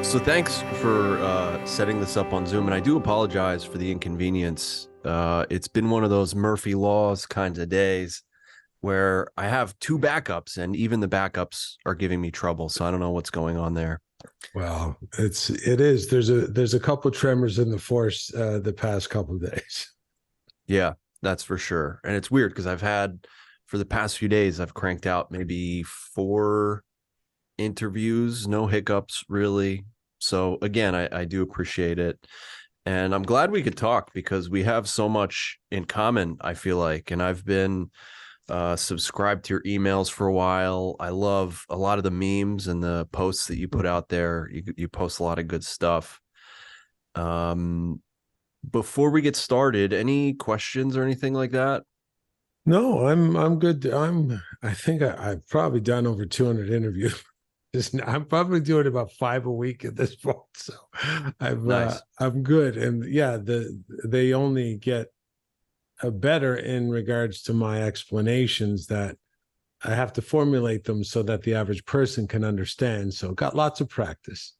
So thanks for setting this up on Zoom, and I do apologize for the inconvenience. It's been one of those Murphy Laws kinds of days where I have two backups, and even the backups are giving me trouble. So I don't know what's going on there. Well, it is. There's a couple of tremors in the force the past couple of days. Yeah, that's for sure. And it's weird because I've had, for the past few days, I've cranked out maybe 4 interviews, no hiccups really. So again, I do appreciate it. And I'm glad we could talk because we have so much in common, I feel like. And I've been subscribed to your emails for a while. I love a lot of the memes and the posts that you put out there. You post a lot of good stuff. Before we get started, any questions or anything like that? No, I'm good. I think I've probably done over 200 interviews. I'm probably doing about 5 a week at this point, so Nice. I'm good. And yeah, they only get better in regards to my explanations, that I have to formulate them so that the average person can understand. So got lots of practice.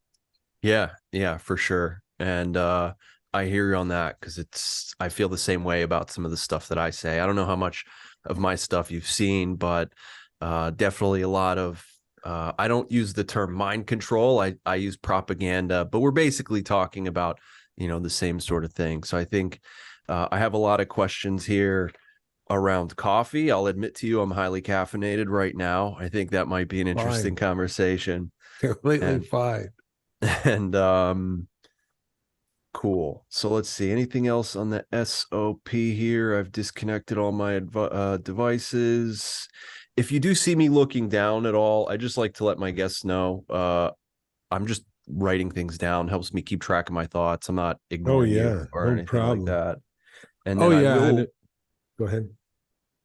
Yeah, for sure. And I hear you on that because I feel the same way about some of the stuff that I say. I don't know how much of my stuff you've seen, but definitely a lot of I don't use the term mind control. I use propaganda, but we're basically talking about, the same sort of thing. So I think I have a lot of questions here around coffee. I'll admit to you, I'm highly caffeinated right now. I think that might be an interesting conversation. Completely fine. And cool. So let's see. Anything else on the SOP here? I've disconnected all my devices. If you do see me looking down at all, I just like to let my guests know I'm just writing things down. Helps me keep track of my thoughts. I'm not ignoring you or No anything problem. like that. And then go ahead.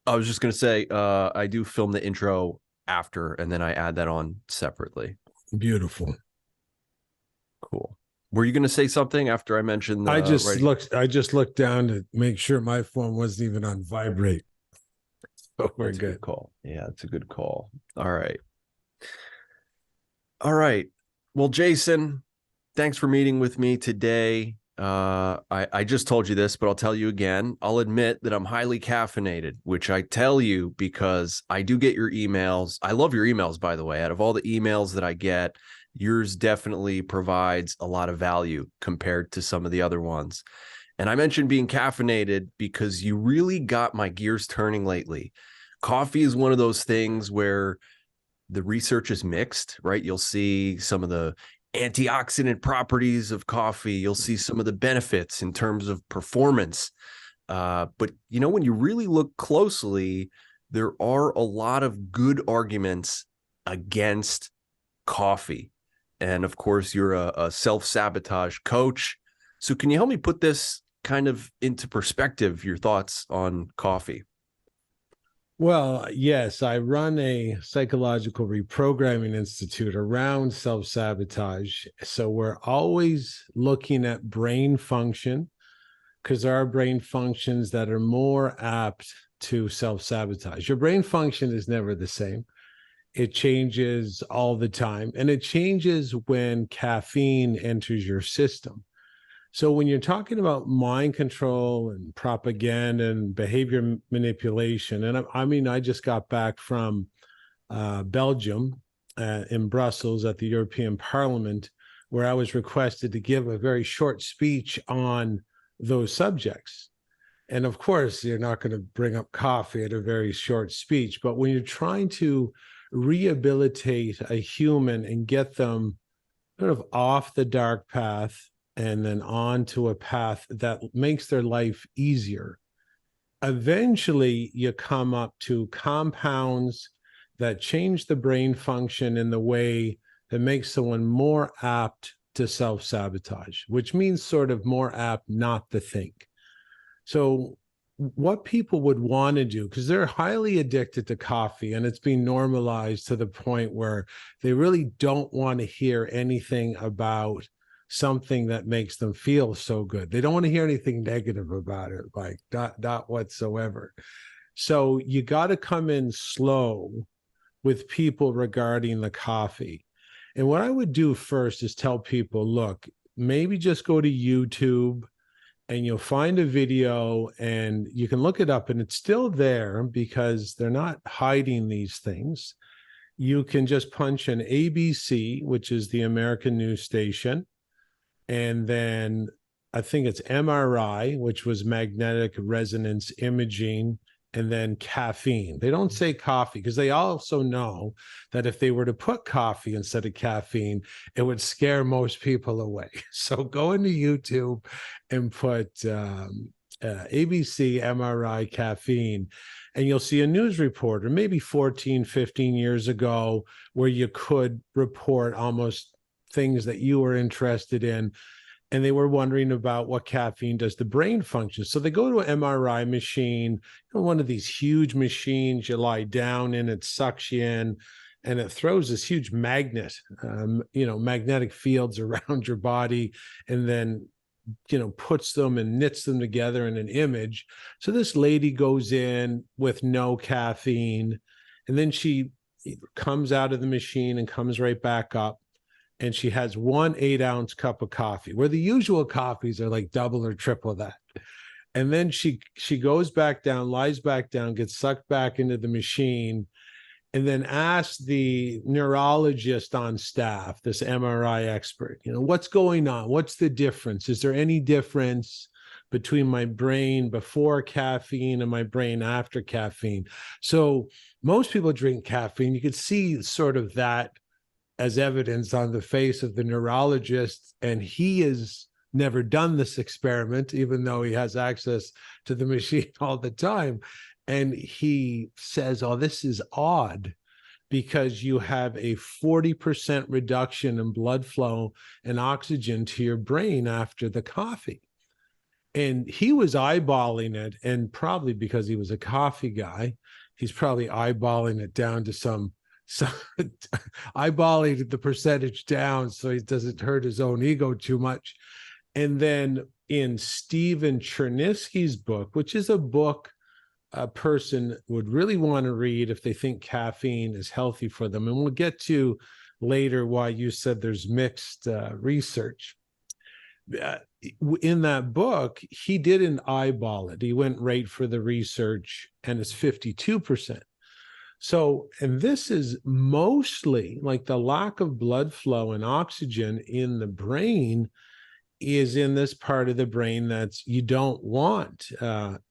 I was just going to say, I do film the intro after, and then I add that on separately. Beautiful. Cool. Were you going to say something after I mentioned? I just looked down to make sure my phone wasn't even on vibrate. So we're That's good. A good call. Yeah, it's a good call. All right. Well, Jason, thanks for meeting with me today. I just told you this, but I'll tell you again. I'll admit that I'm highly caffeinated, which I tell you because I do get your emails. I love your emails, by the way. Out of all the emails that I get, yours definitely provides a lot of value compared to some of the other ones. And I mentioned being caffeinated because you really got my gears turning lately. Coffee is one of those things where the research is mixed, right? You'll see some of the antioxidant properties of coffee. You'll see some of the benefits in terms of performance. But, when you really look closely, there are a lot of good arguments against coffee. And of course, you're a self-sabotage coach. So can you help me put this kind of into perspective, your thoughts on coffee? Well, yes, I run a psychological reprogramming institute around self-sabotage. So we're always looking at brain function, because there are brain functions that are more apt to self-sabotage. Your brain function is never the same. It changes all the time, and it changes when caffeine enters your system. So when you're talking about mind control and propaganda and behavior manipulation, and I just got back from Belgium in Brussels at the European Parliament, where I was requested to give a very short speech on those subjects. And of course, you're not going to bring up coffee at a very short speech, but when you're trying to rehabilitate a human and get them sort of off the dark path and then onto a path that makes their life easier, eventually you come up to compounds that change the brain function in the way that makes someone more apt to self-sabotage, which means sort of more apt not to think. So what people would want to do, because they're highly addicted to coffee and it's been normalized to the point where they really don't want to hear anything about something that makes them feel so good. They don't want to hear anything negative about it, like not whatsoever. So you got to come in slow with people regarding the coffee. And what I would do first is tell people, look, maybe just go to YouTube and you'll find a video and you can look it up, and it's still there because they're not hiding these things. You can just punch in ABC, which is the American news station, and then I think it's MRI, which was magnetic resonance imaging, and then caffeine. They don't say coffee because they also know that if they were to put coffee instead of caffeine, it would scare most people away. So go into YouTube and put ABC, MRI, caffeine, and you'll see a news reporter maybe 14, 15 years ago where you could report almost things that you were interested in. And they were wondering about what caffeine does to brain function. So they go to an MRI machine, one of these huge machines you lie down in, it sucks you in, and it throws this huge magnet, magnetic fields around your body, and then, puts them and knits them together in an image. So this lady goes in with no caffeine, and then she comes out of the machine and comes right back up. And she has 1 8-ounce cup of coffee, where the usual coffees are like double or triple that. And then she goes back down, lies back down, gets sucked back into the machine, and then asks the neurologist on staff, this MRI expert, what's going on? What's the difference? Is there any difference between my brain before caffeine and my brain after caffeine? So most people drink caffeine. You could see sort of that as evidence on the face of the neurologist, and he has never done this experiment, even though he has access to the machine all the time. And he says, oh, this is odd because you have a 40% reduction in blood flow and oxygen to your brain after the coffee. And he was eyeballing it, and probably because he was a coffee guy, he's probably eyeballing it down to some eyeballing the percentage down so he doesn't hurt his own ego too much. And then in Stephen Chernisky's book, which is a book a person would really want to read if they think caffeine is healthy for them, and we'll get to later why you said there's mixed research. In that book, he didn't eyeball it. He went right for the research, and it's 52%. So, and this is mostly like the lack of blood flow and oxygen in the brain is in this part of the brain that's you don't want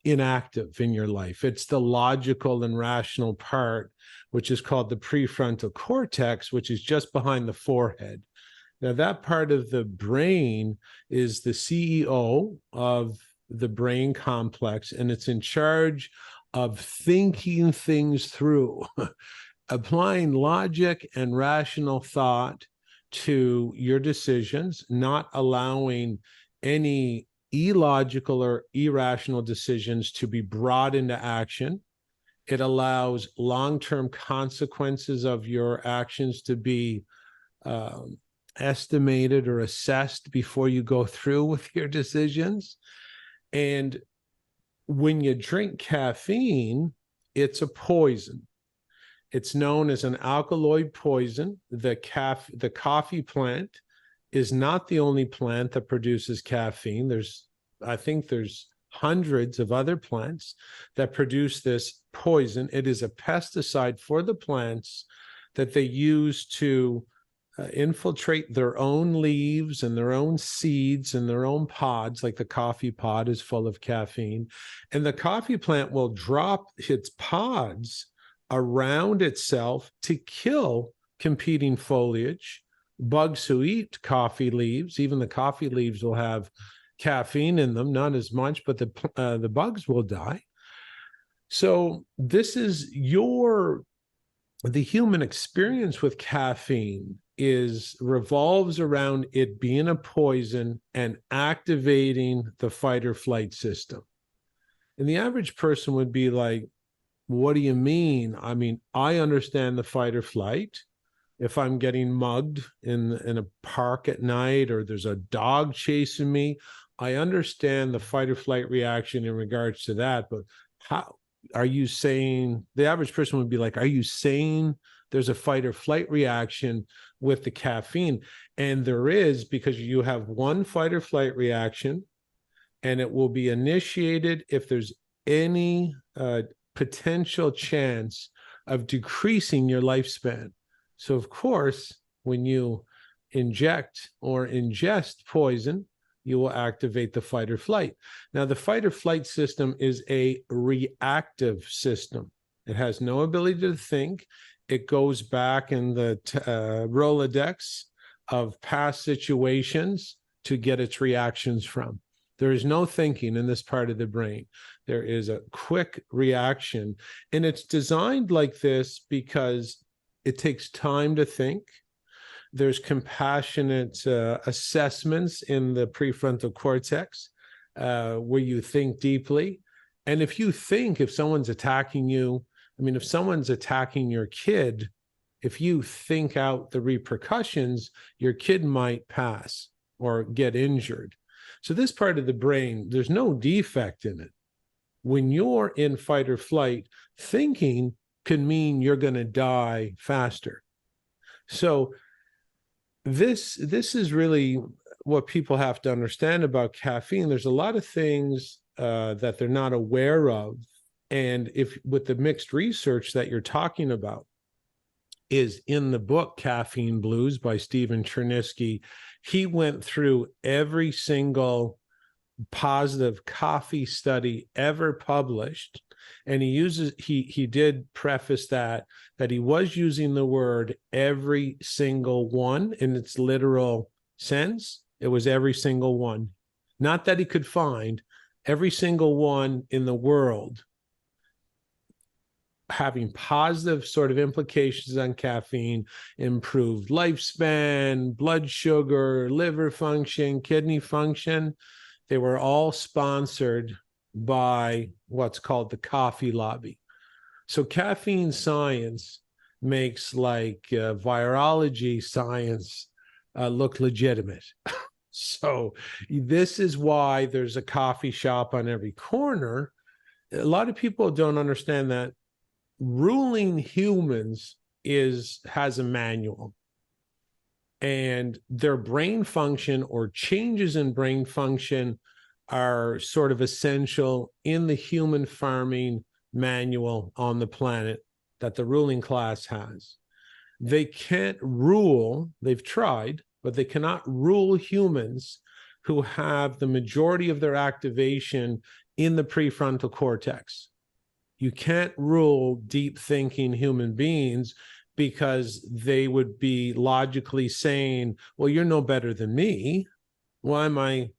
inactive in your life. It's the logical and rational part, which is called the prefrontal cortex, which is just behind the forehead. Now, that part of the brain is the CEO of the brain complex, and it's in charge of thinking things through, applying logic and rational thought to your decisions, not allowing any illogical or irrational decisions to be brought into action. It allows long-term consequences of your actions to be estimated or assessed before you go through with your decisions. And when you drink caffeine, it's a poison. It's known as an alkaloid poison. The coffee plant is not the only plant that produces caffeine. I think there's hundreds of other plants that produce this poison. It is a pesticide for the plants that they use to infiltrate their own leaves and their own seeds and their own pods, like the coffee pod is full of caffeine. And the coffee plant will drop its pods around itself to kill competing foliage, bugs who eat coffee leaves. Even the coffee leaves will have caffeine in them, not as much, but the bugs will die. So this is the human experience with caffeine revolves around it being a poison and activating the fight or flight system. And the average person would be like, what do you mean? I mean, I understand the fight or flight. if I'm getting mugged in a park at night, or there's a dog chasing me, I understand the fight or flight reaction in regards to that. But how are you saying, the average person would be like, are you saying there's a fight or flight reaction with the caffeine? And there is, because you have one fight or flight reaction, and it will be initiated if there's any potential chance of decreasing your lifespan. So, of course, when you inject or ingest poison, you will activate the fight or flight. Now, the fight or flight system is a reactive system. It has no ability to think. It goes back in the Rolodex of past situations to get its reactions from. There is no thinking in this part of the brain. There is a quick reaction, and it's designed like this because it takes time to think. There's compassionate assessments in the prefrontal cortex where you think deeply. And if you think, if someone's attacking you, I mean, if someone's attacking your kid, if you think out the repercussions, your kid might pass or get injured. So this part of the brain, there's no defect in it. When you're in fight or flight, thinking can mean you're going to die faster. So this is really what people have to understand about caffeine. There's a lot of things that they're not aware of. And if with the mixed research that you're talking about is in the book Caffeine Blues by Stephen Chernisky, he went through every single positive coffee study ever published, and he did preface that he was using the word every single one in its literal sense. It was every single one, not that he could find every single one in the world having positive sort of implications on caffeine, improved lifespan, blood sugar, liver function, kidney function. They were all sponsored by what's called the coffee lobby. So caffeine science makes like virology science look legitimate. So this is why there's a coffee shop on every corner. A lot of people don't understand that ruling humans has a manual, and their brain function or changes in brain function are sort of essential in the human farming manual on the planet that the ruling class has. They can't rule, they've tried, but they cannot rule humans who have the majority of their activation in the prefrontal cortex. You can't rule deep thinking human beings because they would be logically saying, well, you're no better than me. Why am I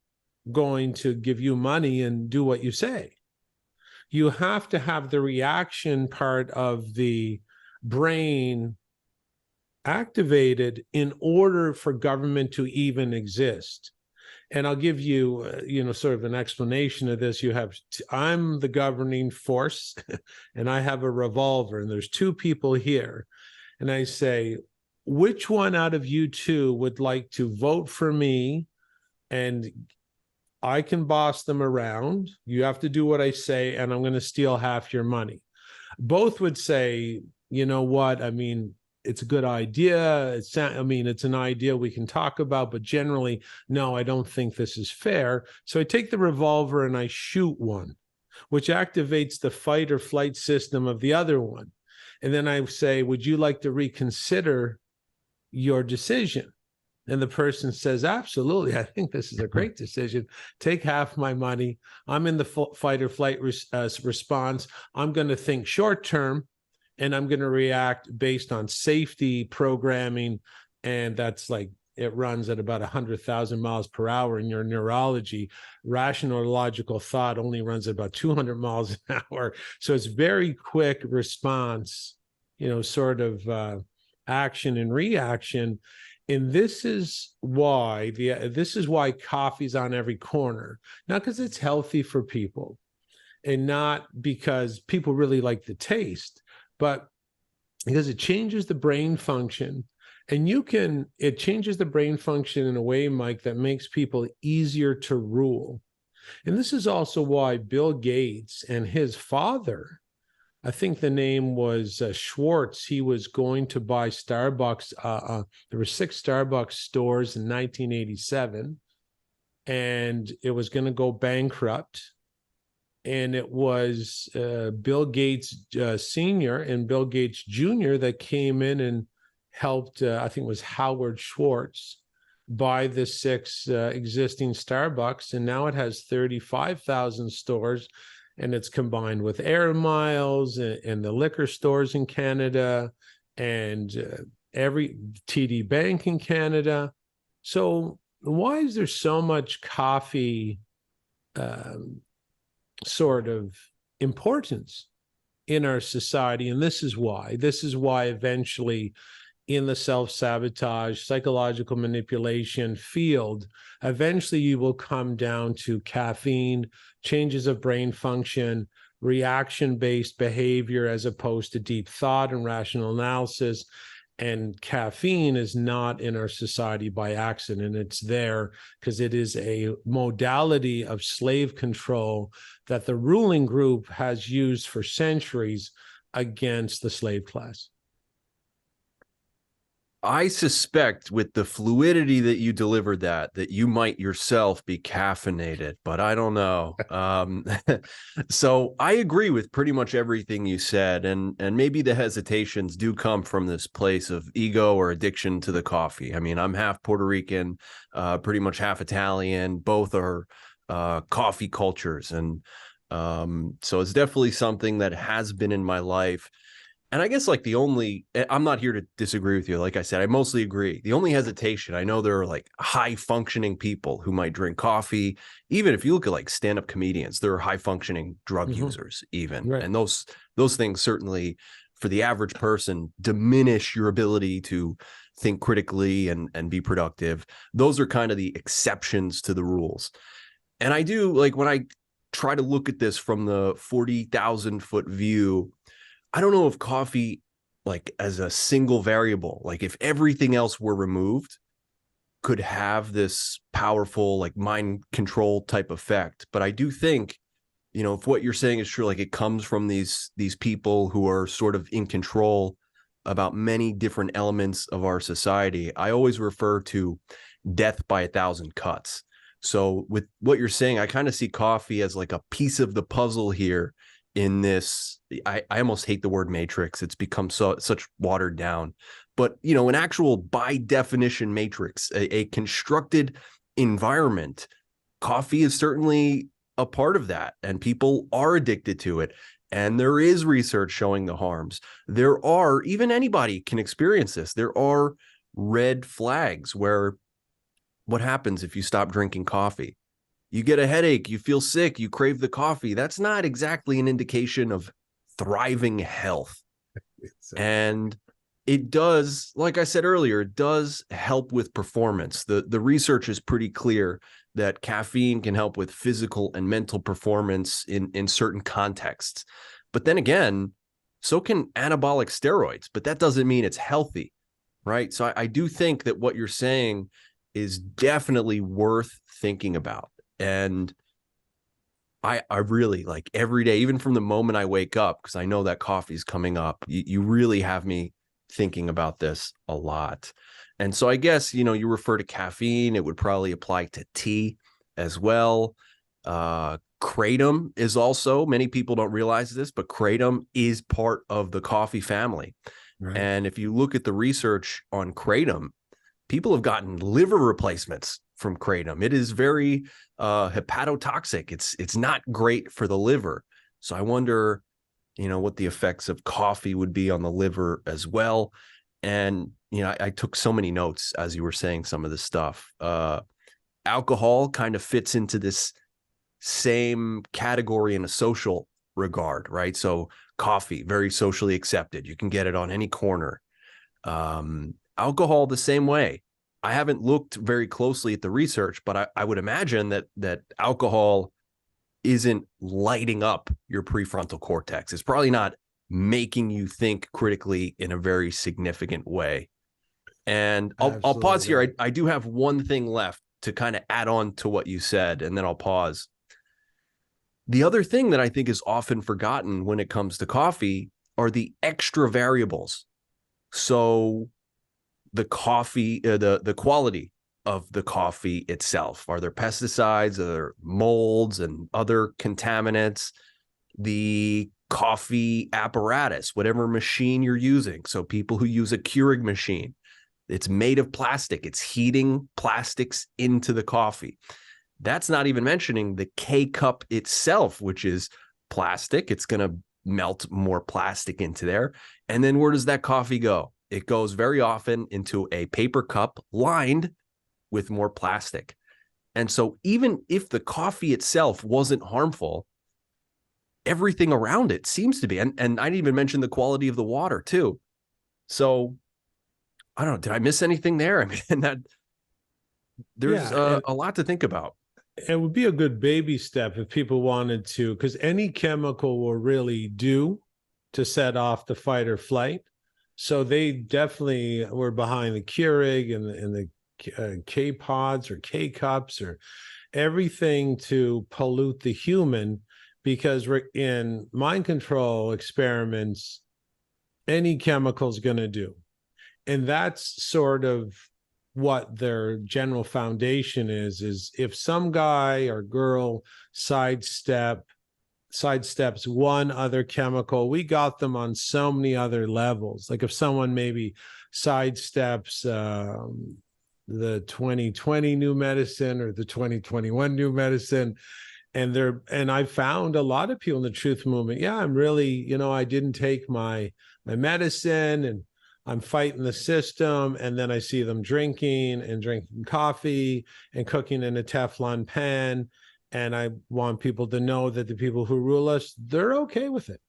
going to give you money and do what you say? You have to have the reaction part of the brain activated in order for government to even exist. And I'll give you, sort of an explanation of this. I'm the governing force, and I have a revolver, and there's two people here. And I say, which one out of you two would like to vote for me? And I can boss them around. You have to do what I say, and I'm going to steal half your money. Both would say, you know what? I mean, it's a good idea. It's an idea we can talk about, but generally, no, I don't think this is fair. So I take the revolver and I shoot one, which activates the fight or flight system of the other one. And then I say, would you like to reconsider your decision? And the person says, absolutely. I think this is a great decision. Take half my money. I'm in the fight or flight response. I'm going to think short term, and I'm going to react based on safety programming. And that's like, it runs at about 100,000 miles per hour in your neurology. Rational or logical thought only runs at about 200 miles an hour. So it's very quick response, sort of action and reaction. And this is why coffee's on every corner, not because it's healthy for people and not because people really like the taste, but because it changes the brain function And it changes the brain function in a way, Mike, that makes people easier to rule. And this is also why Bill Gates and his father, I think the name was Schwartz, he was going to buy Starbucks. There were 6 Starbucks stores in 1987, and it was going to go bankrupt. And it was Bill Gates Sr. and Bill Gates Jr. that came in and helped, I think it was Howard Schwartz, buy the 6 existing Starbucks. And now it has 35,000 stores, and it's combined with Air Miles and the liquor stores in Canada and every TD Bank in Canada. So why is there so much coffee sort of importance in our society? And this is why eventually in the self-sabotage, psychological manipulation field, eventually you will come down to caffeine, changes of brain function, reaction-based behavior as opposed to deep thought and rational analysis. And caffeine is not in our society by accident. It's there because it is a modality of slave control that the ruling group has used for centuries against the slave class. I suspect with the fluidity that you delivered that you might yourself be caffeinated, but I don't know. So I agree with pretty much everything you said. And maybe the hesitations do come from this place of ego or addiction to the coffee. I mean, I'm half Puerto Rican, pretty much half Italian. Both are coffee cultures. And so it's definitely something that has been in my life. And I guess I'm not here to disagree with you. Like I said, I mostly agree. The only hesitation, I know there are like high functioning people who might drink coffee. Even if you look at like stand-up comedians, there are high functioning drug users even. Right. And those things certainly for the average person diminish your ability to think critically and be productive. Those are kind of the exceptions to the rules. And I do like when I try to look at this from the 40,000 foot view, I don't know if coffee, like as a single variable, like if everything else were removed, could have this powerful, like mind control type effect. But I do think, if what you're saying is true, like it comes from these people who are sort of in control about many different elements of our society. I always refer to death by 1,000 cuts. So with what you're saying, I kind of see coffee as like a piece of the puzzle here in this. I almost hate the word matrix. It's become such watered down, but an actual by definition matrix, a constructed environment. Coffee is certainly a part of that, and people are addicted to it. And there is research showing the harms. Even anybody can experience this. There are red flags where what happens if you stop drinking coffee? You get a headache, you feel sick, you crave the coffee. That's not exactly an indication of thriving health. And it does, like I said earlier, it does help with performance. The research is pretty clear that caffeine can help with physical and mental performance in certain contexts. But then again, so can anabolic steroids, but that doesn't mean it's healthy, right? So I do think that what you're saying is definitely worth thinking about. And I really like every day, even from the moment I wake up, because I know that coffee's coming up, you really have me thinking about this a lot. And so I guess, you refer to caffeine, it would probably apply to tea as well. Kratom is also, many people don't realize this, but kratom is part of the coffee family. Right. And if you look at the research on kratom, people have gotten liver replacements from kratom. It is very hepatotoxic. It's not great for the liver. So I wonder, what the effects of coffee would be on the liver as well. And, I took so many notes as you were saying some of this stuff. Alcohol kind of fits into this same category in a social regard, right? So coffee, very socially accepted. You can get it on any corner. Alcohol the same way. I haven't looked very closely at the research, but I would imagine that alcohol isn't lighting up your prefrontal cortex. It's probably not making you think critically in a very significant way. And I'll Absolutely pause here. right. I do have one thing left to kind of add on to what you said, and then I'll pause. The other thing that I think is often forgotten when it comes to coffee are the extra variables. So the coffee, the quality of the coffee itself. Are there pesticides? Are there molds and other contaminants? The coffee apparatus, whatever machine you're using. So people who use a Keurig machine, it's made of plastic. It's heating plastics into the coffee. That's not even mentioning the K cup itself, which is plastic. It's going to melt more plastic into there. And then where does that coffee go? It goes very often into a paper cup lined with more plastic. And so even if the coffee itself wasn't harmful, everything around it seems to be. And I didn't even mention the quality of the water too. So I don't know. Did I miss anything there? I mean, that there's a lot to think about. It would be a good baby step if people wanted to, because any chemical will really do to set off the fight or flight. So they definitely were behind the Keurig and the K pods or K cups or everything to pollute the human, because we're in mind control experiments, any chemical is going to do. And that's sort of what their general foundation is if some guy or girl sidesteps one other chemical, we got them on so many other levels. Like if someone maybe sidesteps the 2020 new medicine or the 2021 new medicine, and I found a lot of people in the truth movement, I'm really, I didn't take my medicine and I'm fighting the system, and then I see them drinking coffee and cooking in a Teflon pan. And I want people to know that the people who rule us, they're okay with it.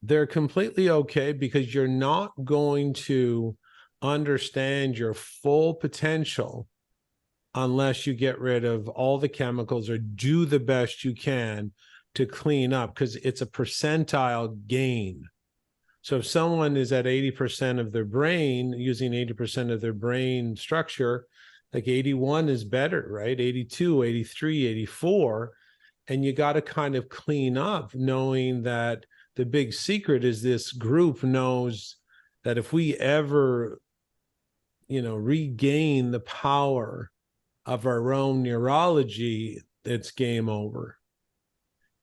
They're completely okay, because you're not going to understand your full potential unless you get rid of all the chemicals or do the best you can to clean up, because it's a percentile gain. So if someone is at 80% of their brain, using 80% of their brain structure, like 81 is better, right? 82, 83, 84. And you got to kind of clean up, knowing that the big secret is this group knows that if we ever, regain the power of our own neurology, it's game over.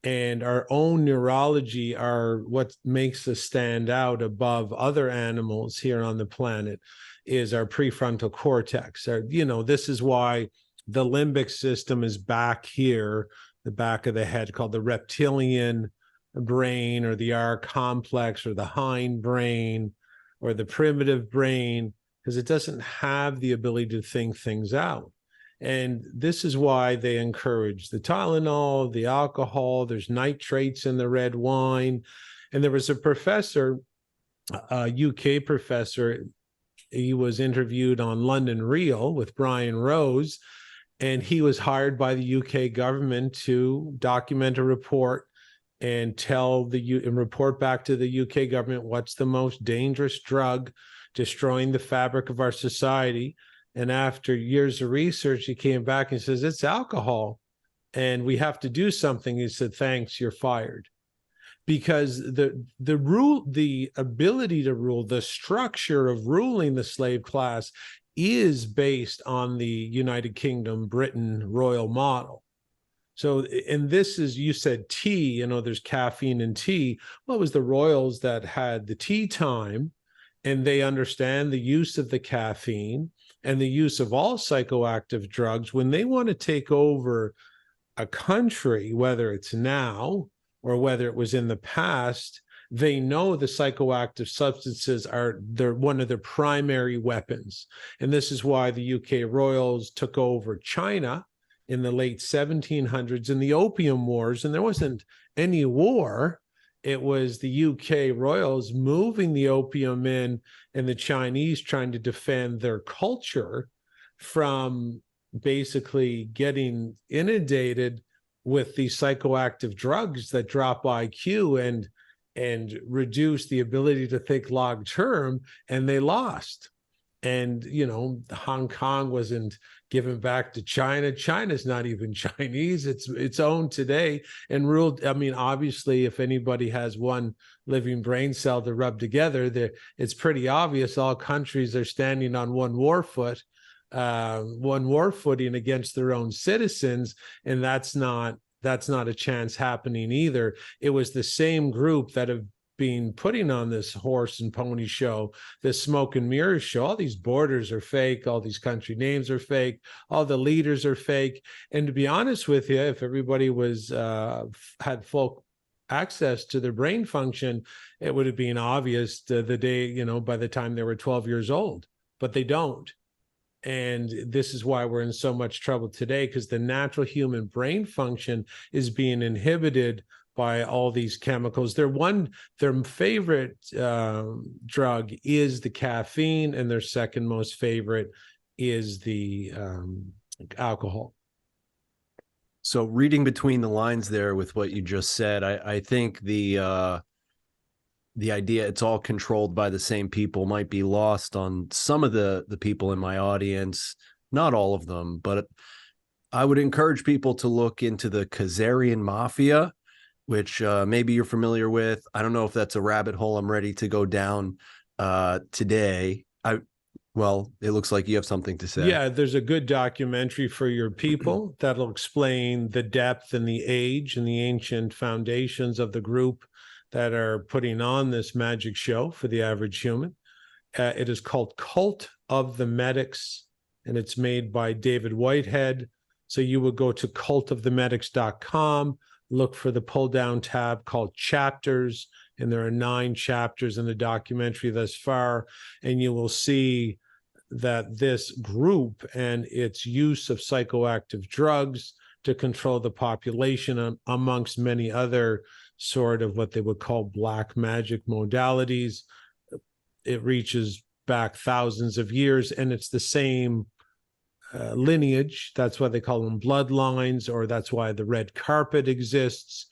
And our own neurology are what makes us stand out above other animals here on the planet, is our prefrontal cortex. This is why the limbic system is back here, the back of the head, called the reptilian brain, or the R complex, or the hind brain, or the primitive brain, because it doesn't have the ability to think things out. And this is why they encourage the Tylenol, the alcohol. There's nitrates in the red wine. And there was a professor, a UK professor, he was interviewed on London Real with Brian Rose, and he was hired by the UK government to document a report and report back to the UK government what's the most dangerous drug destroying the fabric of our society. And after years of research, he came back and says, it's alcohol, and we have to do something. He said, thanks, you're fired. Because the ability to rule, the structure of ruling the slave class is based on the United Kingdom, Britain royal model. So, and this is, you said tea, there's caffeine in tea. Well, it was the royals that had the tea time, and they understand the use of the caffeine and the use of all psychoactive drugs. When they want to take over a country, whether it's now or whether it was in the past, they know the psychoactive substances are one of their primary weapons. And this is why the UK royals took over China in the late 1700s in the Opium Wars. And there wasn't any war. It was the UK royals moving the opium in, and the Chinese trying to defend their culture from basically getting inundated with these psychoactive drugs that drop IQ and reduce the ability to think long term, and they lost. And, Hong Kong wasn't given back to China. China's not even Chinese. It's owned today and ruled. I mean, obviously, if anybody has one living brain cell to rub together, it's pretty obvious all countries are standing on one war footing against their own citizens. And that's not a chance happening either. It was the same group that have been putting on this horse and pony show, this smoke and mirrors show. All these borders are fake. All these country names are fake. All the leaders are fake. And to be honest with you, if everybody had full access to their brain function, it would have been obvious the day, by the time they were 12 years old, but they don't. And this is why we're in so much trouble today, because the natural human brain function is being inhibited by all these chemicals. Their favorite drug is the caffeine, and their second most favorite is the alcohol. So reading between the lines there with what you just said, I think the idea it's all controlled by the same people might be lost on some of the people in my audience, not all of them, but I would encourage people to look into the Khazarian mafia, which maybe you're familiar with. I don't know if that's a rabbit hole I'm ready to go down today. Well, it looks like you have something to say. Yeah, there's a good documentary for your people that'll explain the depth and the age and the ancient foundations of the group that are putting on this magic show for the average human. It is called Cult of the Medics, and it's made by David Whitehead. So you would go to cultofthemedics.com, look for the pull-down tab called Chapters, and there are 9 chapters in the documentary thus far, and you will see that this group and its use of psychoactive drugs to control the population, amongst many other sort of what they would call black magic modalities, it reaches back thousands of years, and it's the same lineage. That's why they call them bloodlines, or that's why the red carpet exists.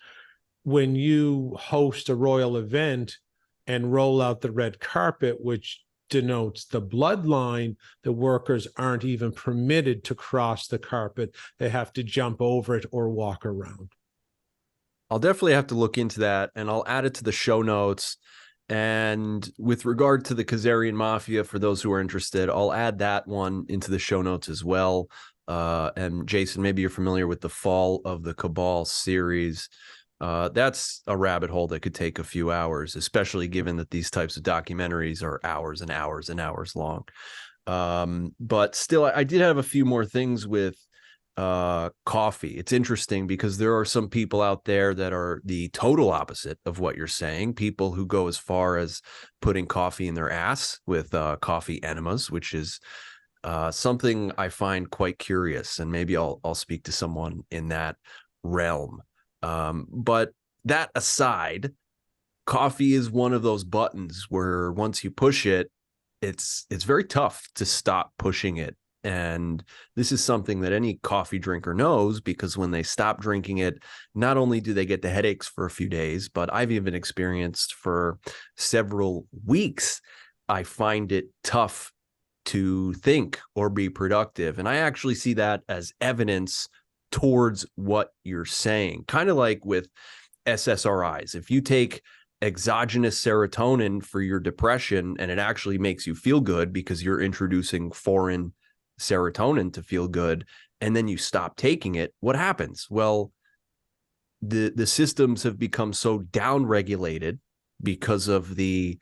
When you host a royal event and roll out the red carpet, which denotes the bloodline, the workers aren't even permitted to cross the carpet. They have to jump over it or walk around. I'll definitely have to look into that, and I'll add it to the show notes. And with regard to the Khazarian Mafia, for those who are interested, I'll add that one into the show notes as well. And Jason, maybe you're familiar with the Fall of the Cabal series. That's a rabbit hole that could take a few hours, especially given that these types of documentaries are hours and hours and hours long. But still, I did have a few more things with coffee. It's interesting because there are some people out there that are the total opposite of what you're saying. People who go as far as putting coffee in their ass with coffee enemas, which is something I find quite curious. And maybe I'll speak to someone in that realm. But that aside, coffee is one of those buttons where once you push it, it's very tough to stop pushing it. And this is something that any coffee drinker knows, because when they stop drinking it, not only do they get the headaches for a few days, but I've even experienced for several weeks, I find it tough to think or be productive. And I actually see that as evidence towards what you're saying, kind of like with SSRIs. If you take exogenous serotonin for your depression and it actually makes you feel good because you're introducing foreign serotonin to feel good, and then you stop taking it, what happens? Well, the systems have become so downregulated because of the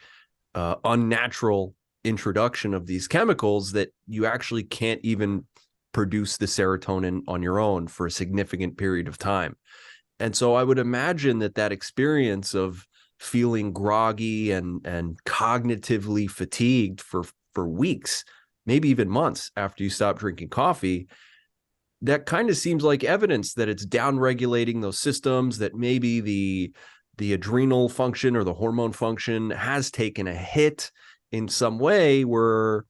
unnatural introduction of these chemicals that you actually can't even produce the serotonin on your own for a significant period of time. And so I would imagine that experience of feeling groggy and cognitively fatigued for weeks, maybe even months after you stop drinking coffee, that kind of seems like evidence that it's downregulating those systems, that maybe the adrenal function or the hormone function has taken a hit in some way where,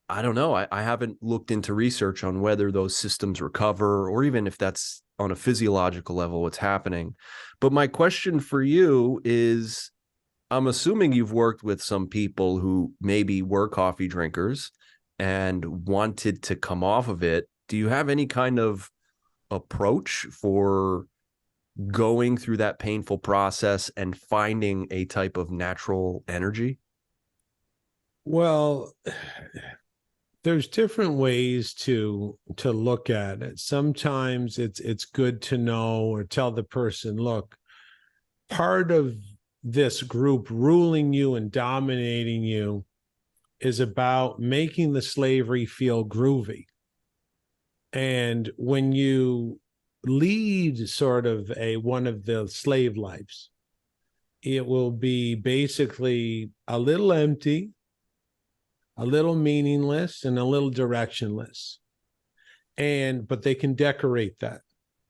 I don't know, I haven't looked into research on whether those systems recover or even if that's on a physiological level what's happening. But my question for you is, I'm assuming you've worked with some people who maybe were coffee drinkers and wanted to come off of it. Do you have any kind of approach for going through that painful process and finding a type of natural energy? Well, there's different ways to look at it. Sometimes it's good to know or tell the person, look, part of this group ruling you and dominating you is about making the slavery feel groovy. And when you lead sort of one of the slave lives, it will be basically a little empty, a little meaningless, and a little directionless. But they can decorate that.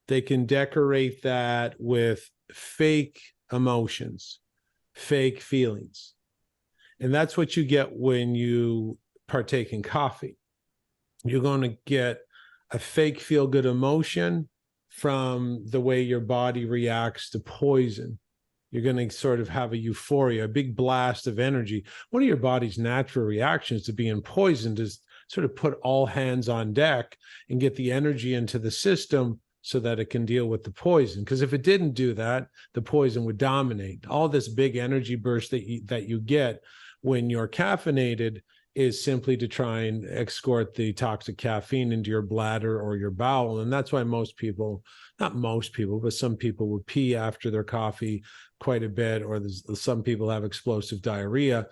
They can decorate that with fake emotions, fake feelings. And that's what you get when you partake in coffee. You're going to get a fake feel-good emotion from the way your body reacts to poison. You're going to sort of have a euphoria, a big blast of energy. One of your body's natural reactions to being poisoned is sort of put all hands on deck and get the energy into the system so that it can deal with the poison. Because if it didn't do that, the poison would dominate. All this big energy burst that you get when you're caffeinated is simply to try and escort the toxic caffeine into your bladder or your bowel. And that's why most people, not most people, but some people would pee after their coffee quite a bit, or some people have explosive diarrhea.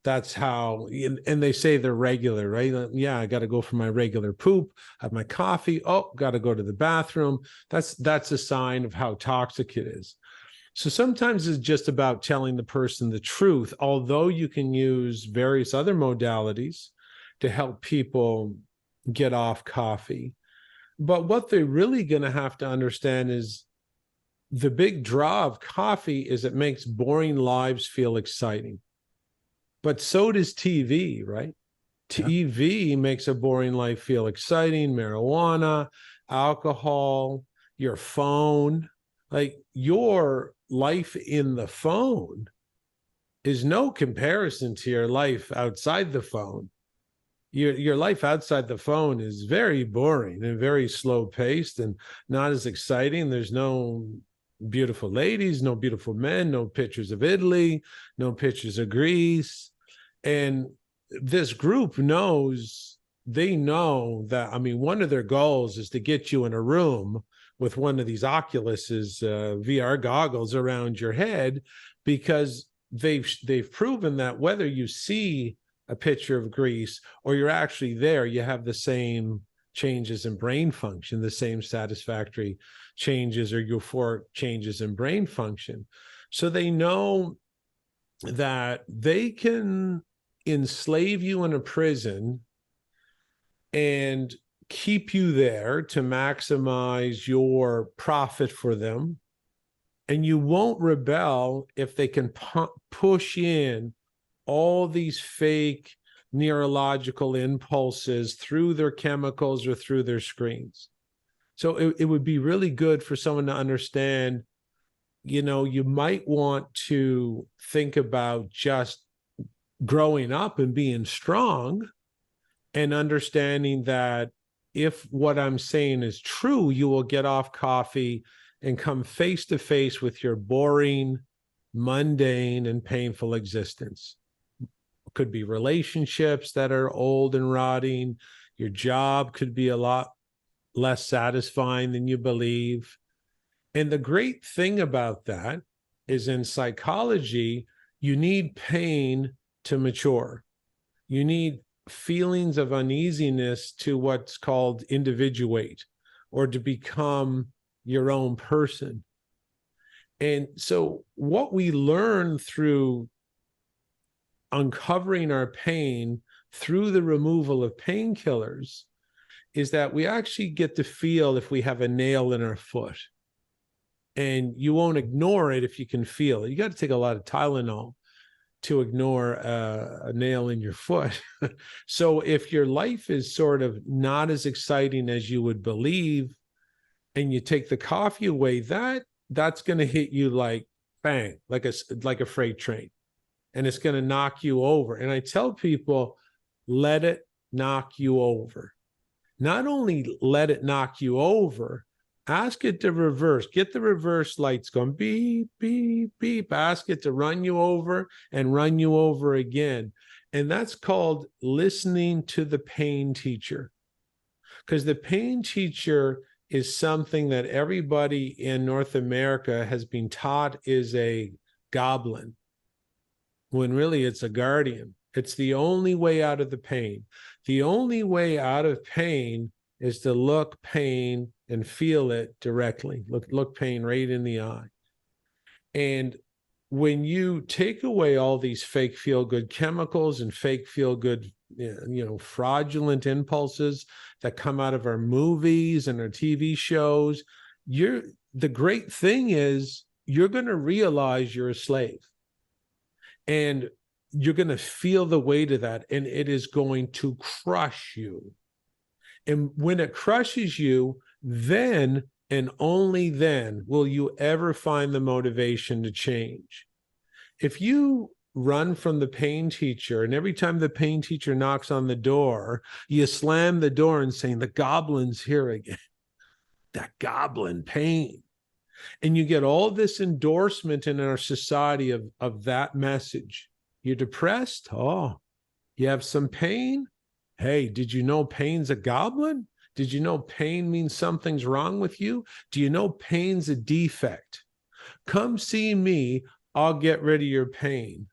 That's how, and they say they're regular, right? Yeah, I got to go for my regular poop, have my coffee. Oh, got to go to the bathroom. That's a sign of how toxic it is. So sometimes it's just about telling the person the truth, although you can use various other modalities to help people get off coffee. But what they're really going to have to understand is the big draw of coffee is it makes boring lives feel exciting. But so does TV, right? Yeah. TV makes a boring life feel exciting, marijuana, alcohol, your phone. Like your life in the phone is no comparison to your life outside the phone. Your life outside the phone is very boring and very slow paced and not as exciting. There's no beautiful ladies, no beautiful men, no pictures of Italy, no pictures of Greece. And this group knows, they know that, I mean, one of their goals is to get you in a room with one of these Oculuses, VR goggles around your head, because they've proven that whether you see a picture of Greece or you're actually there, you have the same changes in brain function, the same satisfactory changes or euphoric changes in brain function. So they know that they can enslave you in a prison and keep you there to maximize your profit for them. And you won't rebel if they can push in all these fake neurological impulses through their chemicals or through their screens. So it would be really good for someone to understand, you might want to think about just growing up and being strong and understanding that if what I'm saying is true, you will get off coffee and come face to face with your boring, mundane, and painful existence. It could be relationships that are old and rotting. Your job could be a lot less satisfying than you believe. And the great thing about that is, in psychology, you need pain to mature. You need feelings of uneasiness to what's called individuate, or to become your own person. And so what we learn through uncovering our pain through the removal of painkillers is that we actually get to feel if we have a nail in our foot. And you won't ignore it if you can feel it. You got to take a lot of Tylenol to ignore a nail in your foot. So if your life is sort of not as exciting as you would believe, and you take the coffee away, that's going to hit you like bang, like a freight train. and it's going to knock you over. And I tell people, let it knock you over. Not only let it knock you over, ask it to reverse. Get the reverse lights going, beep, beep, beep. Ask it to run you over and run you over again. And that's called listening to the pain teacher. Because the pain teacher is something that everybody in North America has been taught is a goblin, when really it's a guardian. It's the only way out of the pain. The only way out of pain is to look pain and feel it directly. Look pain right in the eye. And when you take away all these fake feel-good chemicals and fake feel-good, fraudulent impulses that come out of our movies and our TV shows, the great thing is you're going to realize you're a slave. And you're going to feel the weight of that, and it is going to crush you. And when it crushes you, then and only then will you ever find the motivation to change. If you run from the pain teacher, and every time the pain teacher knocks on the door, you slam the door and saying, the goblin's here again, that goblin pain. And you get all this endorsement in our society of that message. You're depressed? Oh, you have some pain? Hey, did you know pain's a goblin? Did you know pain means something's wrong with you? Do you know pain's a defect? Come see me, I'll get rid of your pain.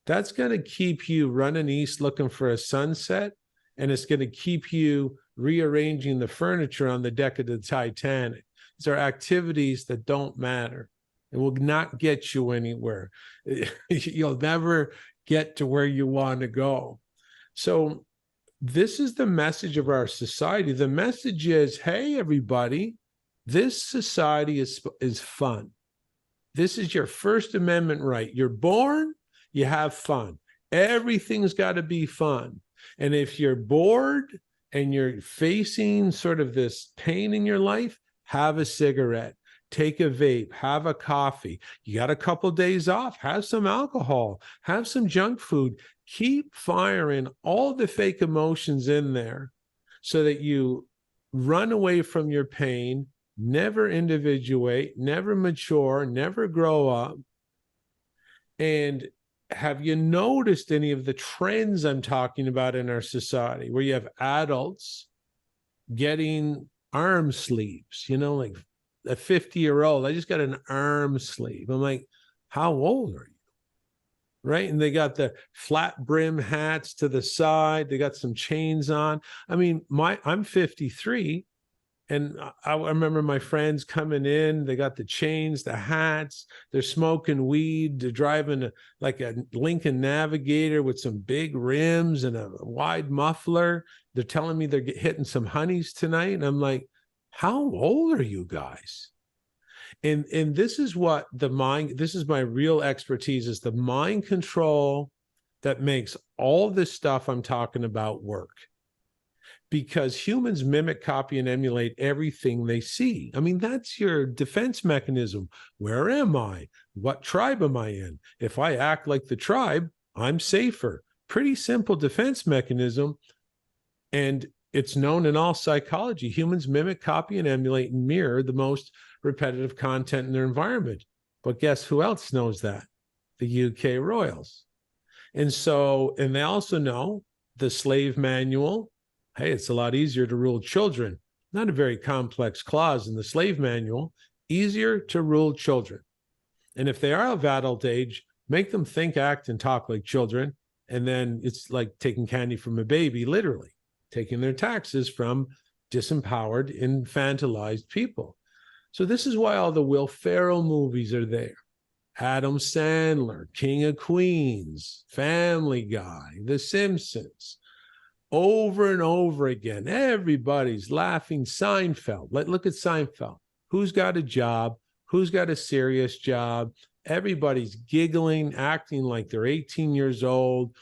That's going to keep you running east looking for a sunset, and it's going to keep you rearranging the furniture on the deck of the Titanic. These are activities that don't matter. It will not get you anywhere. You'll never get to where you want to go. So this is the message of our society. The message is, hey, everybody, this society is fun. This is your First Amendment right. You're born, you have fun. Everything's got to be fun. And if you're bored and you're facing sort of this pain in your life, have a cigarette. Take a vape, have a coffee. You got a couple days off, have some alcohol, have some junk food. Keep firing all the fake emotions in there so that you run away from your pain, never individuate, never mature, never grow up. And have you noticed any of the trends I'm talking about in our society where you have adults getting arm sleeves, like a 50-year-old, I just got an arm sleeve. I'm like, how old are you? Right? And they got the flat brim hats to the side. They got some chains on. I mean, I'm 53, and I remember my friends coming in. They got the chains, the hats. They're smoking weed. They're driving like a Lincoln Navigator with some big rims and a wide muffler. They're telling me they're hitting some honeys tonight. And I'm like, how old are you guys? And this is what this is my real expertise, is the mind control that makes all this stuff I'm talking about work. Because humans mimic, copy, and emulate everything they see. I mean, that's your defense mechanism. Where am I? What tribe am I in? If I act like the tribe, I'm safer. Pretty simple defense mechanism. And it's known in all psychology. Humans mimic, copy, and emulate and mirror the most repetitive content in their environment. But guess who else knows that? The UK Royals. And they also know the slave manual. Hey, it's a lot easier to rule children. Not a very complex clause in the slave manual. Easier to rule children. And if they are of adult age, make them think, act, and talk like children. And then it's like taking candy from a baby, literally. Taking their taxes from disempowered, infantilized people. So this is why all the Will Ferrell movies are there. Adam Sandler, King of Queens, Family Guy, The Simpsons. Over and over again, everybody's laughing. Seinfeld. Look at Seinfeld. Who's got a job? Who's got a serious job? Everybody's giggling, acting like they're 18 years old,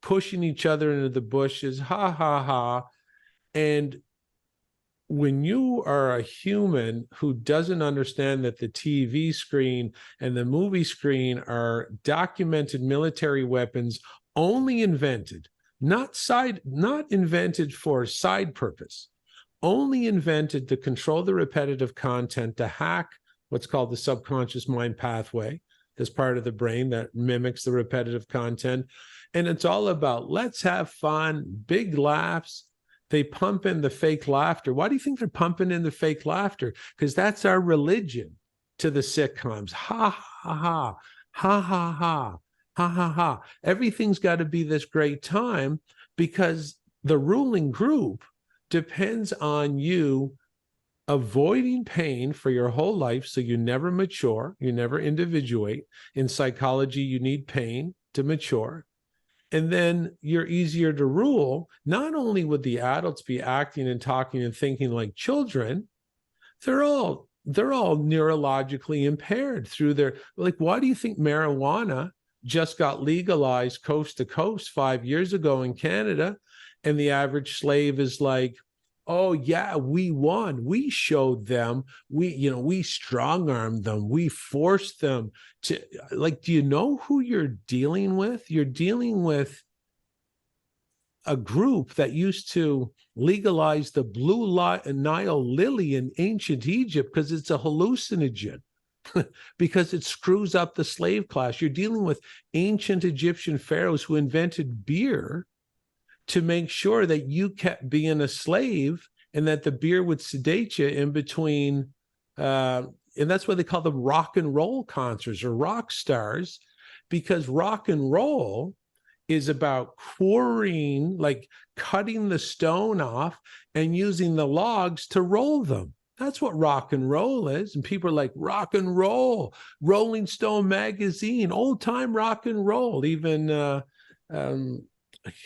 pushing each other into the bushes, ha, ha, ha. And when you are a human who doesn't understand that the TV screen and the movie screen are documented military weapons only invented, not invented for side purpose, only invented to control the repetitive content, to hack what's called the subconscious mind pathway, this part of the brain that mimics the repetitive content. And it's all about let's have fun, big laughs. They pump in the fake laughter. Why do you think they're pumping in the fake laughter? Because that's our religion to the sitcoms. Ha, ha, ha, ha, ha, ha, ha, ha, ha. Everything's got to be this great time because the ruling group depends on you avoiding pain for your whole life so you never mature, you never individuate. In psychology, you need pain to mature. And then you're easier to rule. Not only would the adults be acting and talking and thinking like children, they're all neurologically impaired through their, like, why do you think marijuana just got legalized coast to coast 5 years ago in Canada? And the average slave is like, oh yeah, we won. We showed them. We strong-armed them. We forced them to, like, do you know who you're dealing with? You're dealing with a group that used to legalize the blue Nile lily in ancient Egypt because it's a hallucinogen, because it screws up the slave class. You're dealing with ancient Egyptian pharaohs who invented beer to make sure that you kept being a slave and that the beer would sedate you in between. And that's what they call them rock and roll concerts or rock stars, because rock and roll is about quarrying, like cutting the stone off and using the logs to roll them. That's what rock and roll is. And people are like, rock and roll, Rolling Stone magazine, old time rock and roll. Even,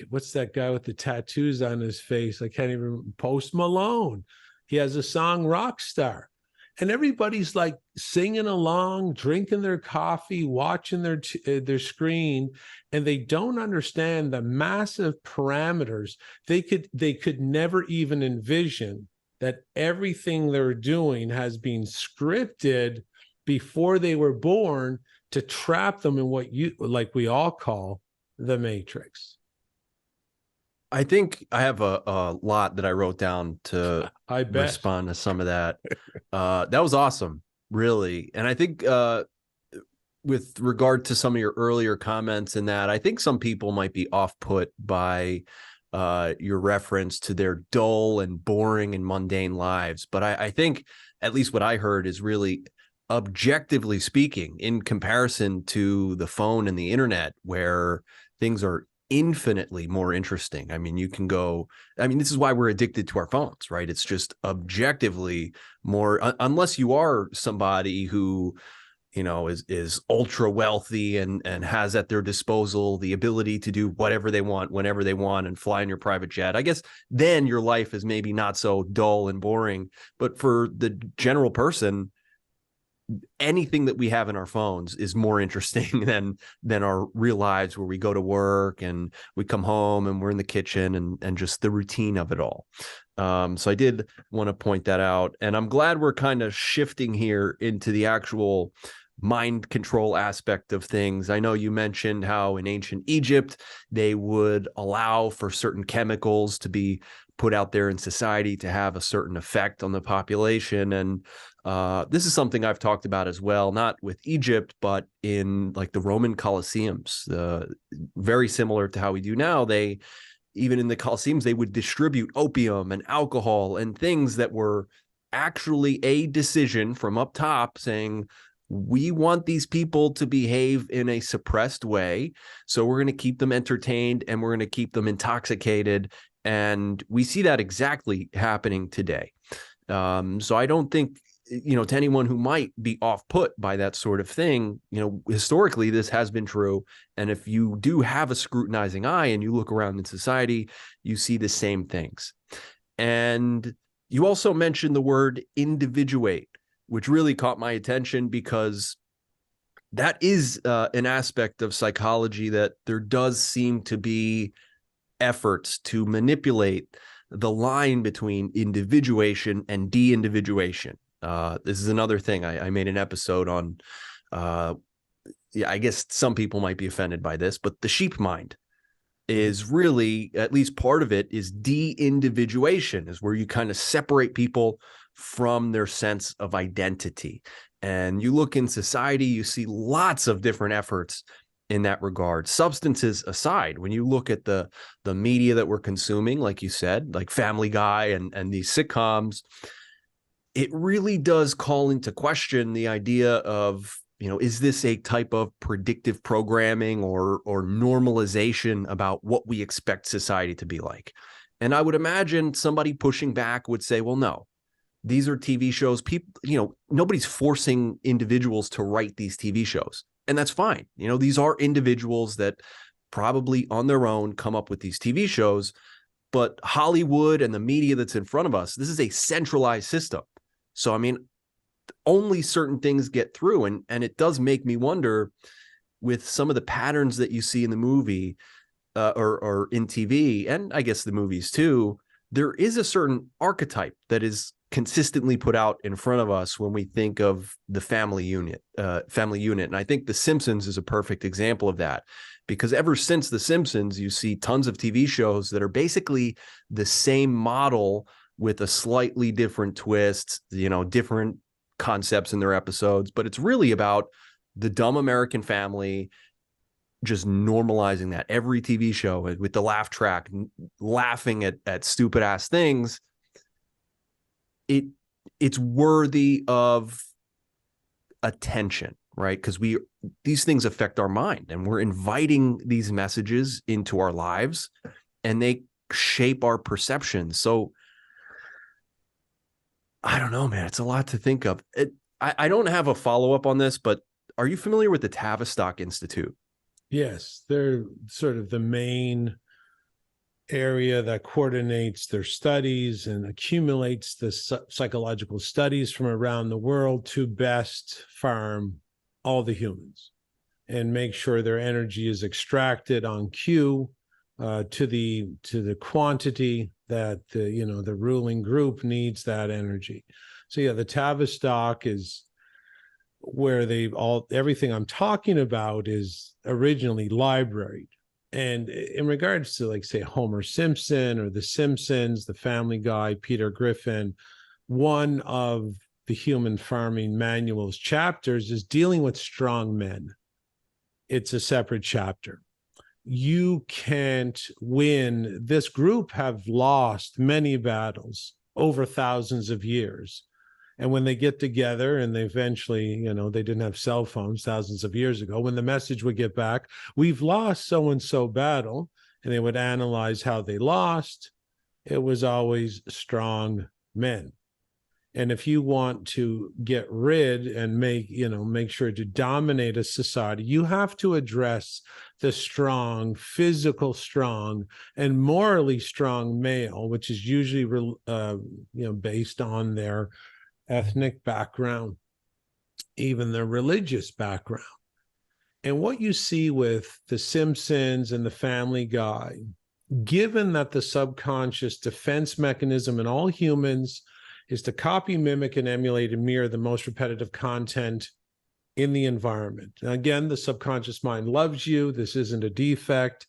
what's that guy with the tattoos on his face? I can't even, Post Malone. He has a song Rockstar. And everybody's like singing along, drinking their coffee, watching their screen, and they don't understand the massive parameters. They could never even envision that everything they're doing has been scripted before they were born to trap them in what we all call the Matrix. I think I have a lot that I wrote down to respond to some of that. That was awesome, really. And I think with regard to some of your earlier comments in that, I think some people might be off-put by your reference to their dull and boring and mundane lives. But I think at least what I heard is really, objectively speaking, in comparison to the phone and the internet, where things are infinitely more interesting. I mean, this is why we're addicted to our phones, right? It's just objectively more, unless you are somebody who, is ultra wealthy and has at their disposal the ability to do whatever they want, whenever they want, and fly in your private jet. I guess then your life is maybe not so dull and boring. But for the general person, anything that we have in our phones is more interesting than our real lives, where we go to work and we come home and we're in the kitchen and just the routine of it all. So I did want to point that out, and I'm glad we're kind of shifting here into the actual mind control aspect of things. I know you mentioned how in ancient Egypt, they would allow for certain chemicals to be put out there in society to have a certain effect on the population. And this is something I've talked about as well, not with Egypt, but in like the Roman Colosseums, very similar to how we do now. Even in the Colosseums, they would distribute opium and alcohol and things that were actually a decision from up top saying, we want these people to behave in a suppressed way. So we're going to keep them entertained and we're going to keep them intoxicated. And we see that exactly happening today. So I don't think, to anyone who might be off-put by that sort of thing, historically, this has been true. And if you do have a scrutinizing eye and you look around in society, you see the same things. And you also mentioned the word individuate, which really caught my attention, because that is an aspect of psychology that there does seem to be efforts to manipulate the line between individuation and de-individuation. This is another thing. I made an episode on, I guess some people might be offended by this, but the sheep mind is really, at least part of it, is de-individuation, is where you kind of separate people from their sense of identity. And you look in society, you see lots of different efforts in that regard. Substances aside, when you look at the media that we're consuming, like you said, like Family Guy and these sitcoms, it really does call into question the idea of, is this a type of predictive programming or normalization about what we expect society to be like? And I would imagine somebody pushing back would say, well, no, these are TV shows. People, nobody's forcing individuals to write these TV shows. And that's fine. These are individuals that probably on their own come up with these TV shows, but Hollywood and the media that's in front of us, this is a centralized system. So, I mean, only certain things get through. And it does make me wonder, with some of the patterns that you see in the movie or in TV, and I guess the movies too, there is a certain archetype that is consistently put out in front of us when we think of the family unit. And I think The Simpsons is a perfect example of that, because ever since The Simpsons, you see tons of TV shows that are basically the same model with a slightly different twist, different concepts in their episodes, but it's really about the dumb American family, just normalizing that. Every TV show with the laugh track, laughing at stupid ass things. It's worthy of attention, right? Because these things affect our mind, and we're inviting these messages into our lives, and they shape our perception. So I don't know, man. It's a lot to think of. I don't have a follow-up on this, but are you familiar with the Tavistock Institute? Yes, they're sort of the main area that coordinates their studies and accumulates the psychological studies from around the world to best farm all the humans and make sure their energy is extracted on cue to the quantity that the ruling group needs that energy. So yeah, the Tavistock is where everything I'm talking about is originally libraried. And in regards to, like, say, Homer Simpson or The Simpsons, The Family Guy, Peter Griffin, one of the Human Farming Manual's chapters is dealing with strong men. It's a separate chapter. You can't win. This group have lost many battles over thousands of years. And when they get together and they eventually, they didn't have cell phones thousands of years ago, when the message would get back, we've lost so-and-so battle, and they would analyze how they lost, it was always strong men. And if you want to get rid and make sure to dominate a society, you have to address the strong, physical strong, and morally strong male, which is usually, based on their ethnic background, even their religious background. And what you see with The Simpsons and The Family Guy, given that the subconscious defense mechanism in all humans is to copy, mimic, and emulate and mirror the most repetitive content in the environment. Now, again, the subconscious mind loves you. This isn't a defect.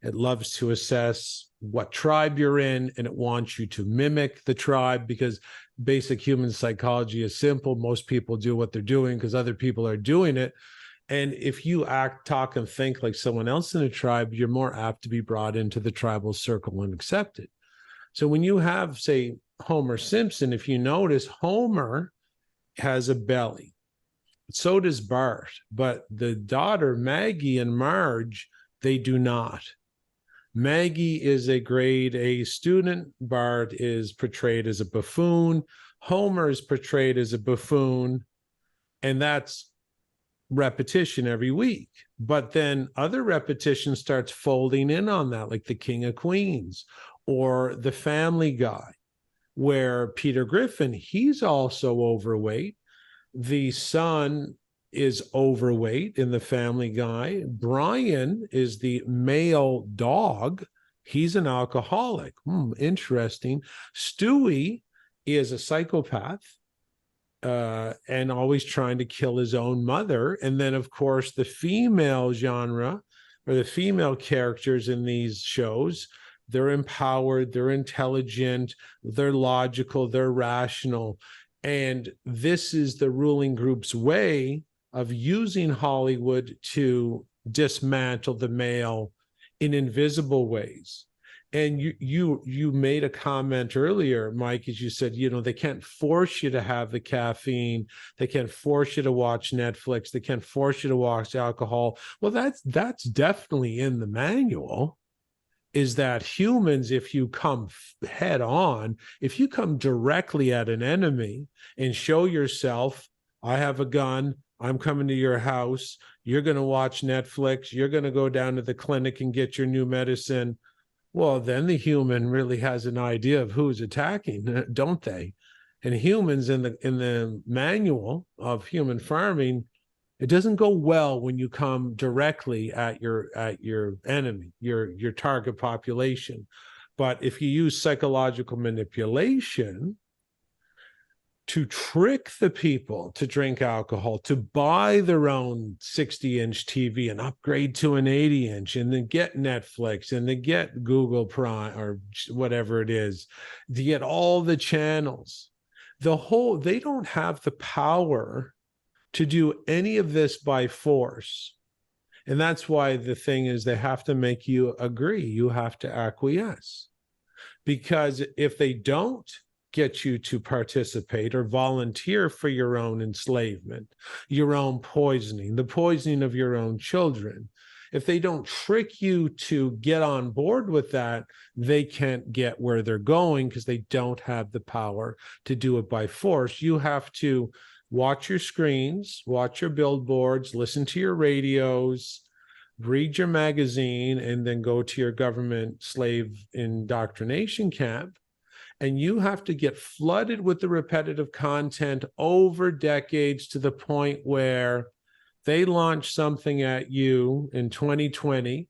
It loves to assess what tribe you're in, and it wants you to mimic the tribe, because basic human psychology is simple. Most people do what they're doing because other people are doing it. And if you act, talk, and think like someone else in a tribe, you're more apt to be brought into the tribal circle and accepted. So when you have, say, Homer Simpson, if you notice, Homer has a belly. So does Bart. But the daughter, Maggie, and Marge, they do not. Maggie is a grade A student. Bart is portrayed as a buffoon. Homer is portrayed as a buffoon. And that's repetition every week. But then other repetition starts folding in on that, like the King of Queens or the Family Guy, where Peter Griffin, he's also overweight. The son is overweight in the Family Guy. Brian is the male dog He's an alcoholic. Interesting. Stewie is a psychopath and always trying to kill his own mother. And then, of course, the female genre or the female characters in these shows, they're empowered, they're intelligent, they're logical, they're rational. And this is the ruling group's way of using Hollywood to dismantle the male in invisible ways. And you made a comment earlier, Mike, as you said, they can't force you to have the caffeine, they can't force you to watch Netflix, they can't force you to watch alcohol. Well, that's definitely in the manual. Is that humans, if you come head on, if you come directly at an enemy and show yourself, I have a gun, I'm coming to your house, you're going to watch Netflix, you're going to go down to the clinic and get your new medicine. Well, then the human really has an idea of who's attacking, don't they? And humans in the manual of human farming, it doesn't go well when you come directly at your enemy, your target population. But if you use psychological manipulation to trick the people to drink alcohol, to buy their own 60-inch TV and upgrade to an 80-inch, and then get Netflix and then get Google Prime or whatever it is, to get all the channels, they don't have the power to do any of this by force. And that's why the thing is, they have to make you agree. You have to acquiesce. Because if they don't get you to participate or volunteer for your own enslavement, your own poisoning, the poisoning of your own children, if they don't trick you to get on board with that, they can't get where they're going because they don't have the power to do it by force. You have to watch your screens, watch your billboards, listen to your radios, read your magazine, and then go to your government slave indoctrination camp. And you have to get flooded with the repetitive content over decades to the point where they launch something at you in 2020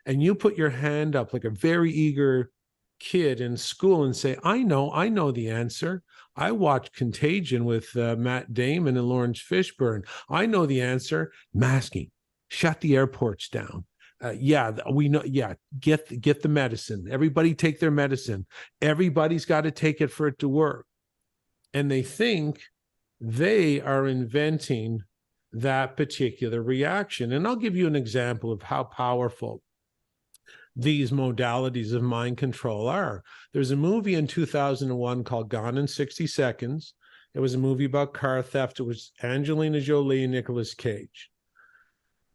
and you put your hand up like a very eager kid in school and say, I know the answer. I watched Contagion with Matt Damon and Lawrence Fishburne. I know the answer. Masking. Shut the airports down. We know. Yeah, get the medicine. Everybody take their medicine. Everybody's got to take it for it to work. And they think they are inventing that particular reaction. And I'll give you an example of how powerful these modalities of mind control are. There's a movie in 2001 called Gone in 60 Seconds. It was a movie about car theft. It was Angelina Jolie and Nicolas Cage.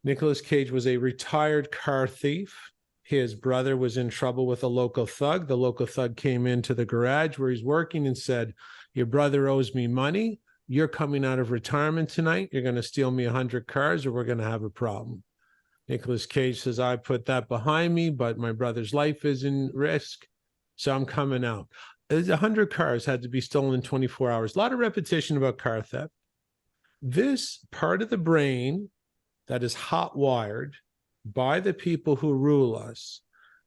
Nicolas Cage was a retired car thief. His brother was in trouble with a local thug. The local thug came into the garage where he's working and said, your brother owes me money. You're coming out of retirement tonight. You're going to steal me 100 cars or we're going to have a problem. Nicolas Cage says, I put that behind me, but my brother's life is in risk, so I'm coming out. 100 cars had to be stolen in 24 hours. A lot of repetition about car theft. This part of the brain that is hot wired by the people who rule us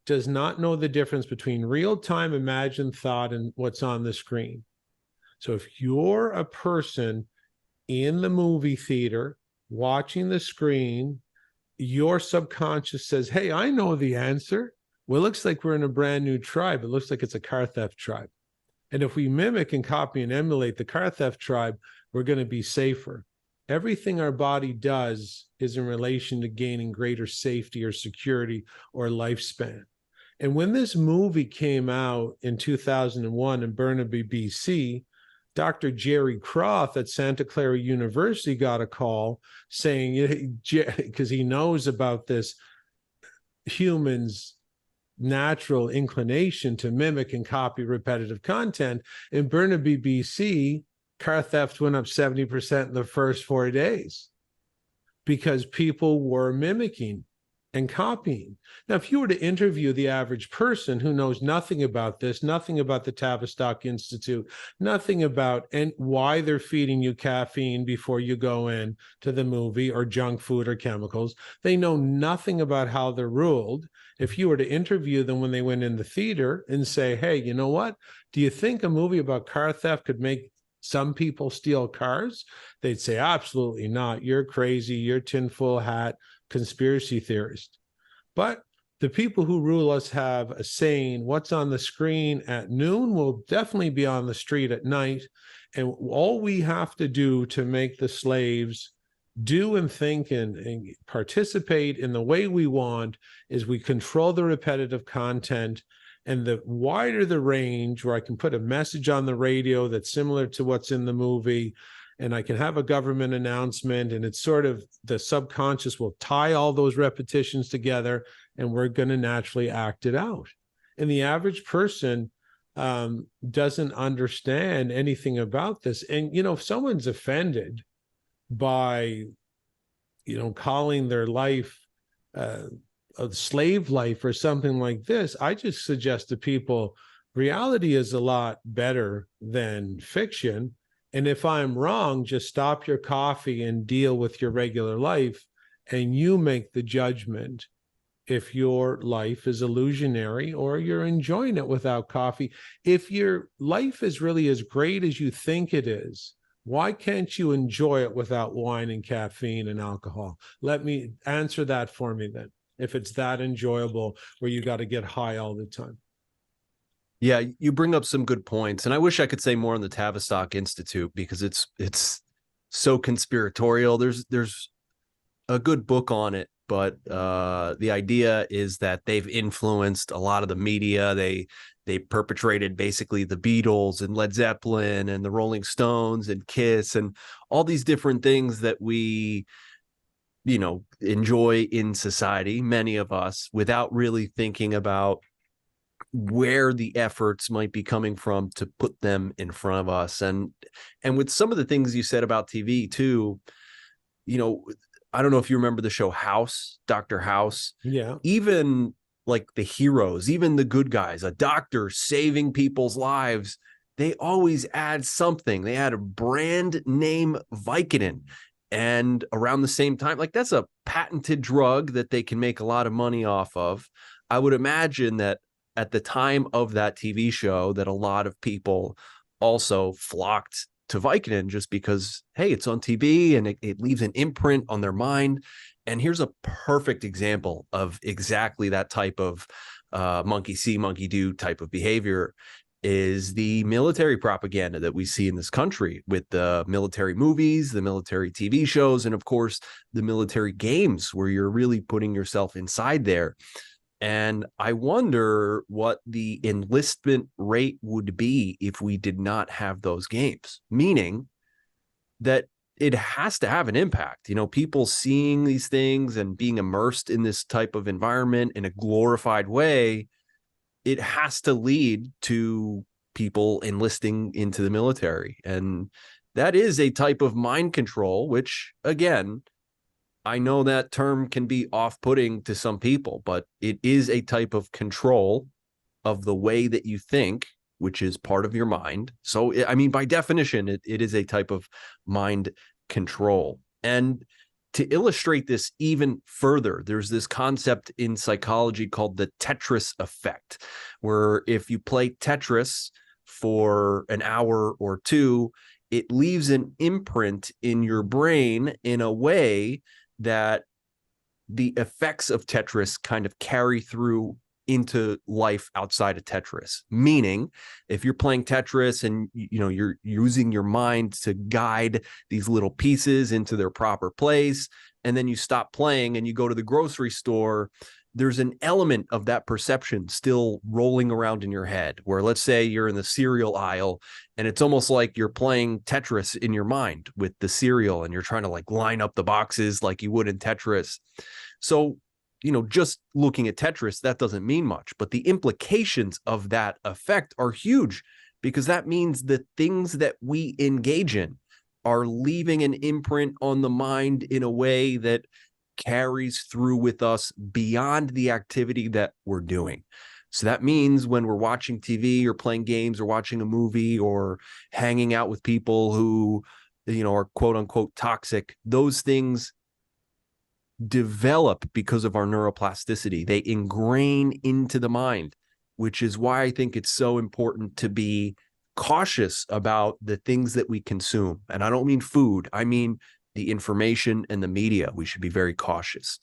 does not know the difference between real-time imagined thought and what's on the screen. So if you're a person in the movie theater watching the screen, your subconscious says, hey, I know the answer. Well, it looks like we're in a brand new tribe. It looks like it's a car theft tribe. And if we mimic and copy and emulate the car theft tribe, we're going to be safer. Everything our body does is in relation to gaining greater safety or security or lifespan. And when this movie came out in 2001 in Burnaby, BC, Dr. Jerry Croft at Santa Clara University got a call saying, because he knows about this human's natural inclination to mimic and copy repetitive content, in Burnaby, BC, car theft went up 70% in the first 4 days because people were mimicking and copying. Now, if you were to interview the average person who knows nothing about this, nothing about the Tavistock Institute, nothing about and why they're feeding you caffeine before you go in to the movie, or junk food or chemicals, they know nothing about how they're ruled. If you were to interview them when they went in the theater and say, hey, you know what? Do you think a movie about car theft could make some people steal cars? They'd say, absolutely not. You're crazy. You're tinfoil hat conspiracy theorist. But the people who rule us have a saying, what's on the screen at noon will definitely be on the street at night. And all we have to do to make the slaves do and think and participate in the way we want is we control the repetitive content. And the wider the range, where I can put a message on the radio that's similar to what's in the movie, and I can have a government announcement, and it's sort of the subconscious will tie all those repetitions together, and we're going to naturally act it out. And the average person doesn't understand anything about this. And, if someone's offended by, calling their life a slave life or something like this, I just suggest to people, reality is a lot better than fiction. And if I'm wrong, just stop your coffee and deal with your regular life, and you make the judgment if your life is illusionary or you're enjoying it without coffee. If your life is really as great as you think it is, why can't you enjoy it without wine and caffeine and alcohol? Let me answer that for me then, if it's that enjoyable where you got to get high all the time. Yeah, you bring up some good points, and I wish I could say more on the Tavistock Institute, because it's so conspiratorial. There's a good book on it, but the idea is that they've influenced a lot of the media. They perpetrated basically the Beatles and Led Zeppelin and the Rolling Stones and Kiss and all these different things that we enjoy in society, many of us, without really thinking about where the efforts might be coming from to put them in front of us. And with some of the things you said about TV too, I don't know if you remember the show House, Dr. House. Yeah. Even like the heroes, even the good guys, a doctor saving people's lives, they always add something. They add a brand name Vicodin. And around the same time, like, that's a patented drug that they can make a lot of money off of. I would imagine that at the time of that TV show, that a lot of people also flocked to Vicodin just because, hey, it's on TV and it leaves an imprint on their mind. And here's a perfect example of exactly that type of monkey see, monkey do type of behavior is the military propaganda that we see in this country with the military movies, the military TV shows, and of course, the military games where you're really putting yourself inside there. And I wonder what the enlistment rate would be if we did not have those games, meaning that it has to have an impact. People seeing these things and being immersed in this type of environment in a glorified way, it has to lead to people enlisting into the military. And that is a type of mind control, which, again, I know that term can be off-putting to some people, but it is a type of control of the way that you think, which is part of your mind. So, I mean, by definition, it is a type of mind control. And to illustrate this even further, there's this concept in psychology called the Tetris effect, where if you play Tetris for an hour or two, it leaves an imprint in your brain in a way that the effects of Tetris kind of carry through into life outside of Tetris. Meaning, if you're playing Tetris and you're using your mind to guide these little pieces into their proper place, and then you stop playing and you go to the grocery store, there's an element of that perception still rolling around in your head, where let's say you're in the cereal aisle and it's almost like you're playing Tetris in your mind with the cereal and you're trying to like line up the boxes like you would in Tetris. So, just looking at Tetris, that doesn't mean much, but the implications of that effect are huge, because that means the things that we engage in are leaving an imprint on the mind in a way that carries through with us beyond the activity that we're doing. So that means when we're watching TV or playing games or watching a movie or hanging out with people who, are quote unquote toxic, those things develop because of our neuroplasticity. They ingrain into the mind, which is why I think it's so important to be cautious about the things that we consume. And I don't mean food, I mean the information and the media. We should be very cautious.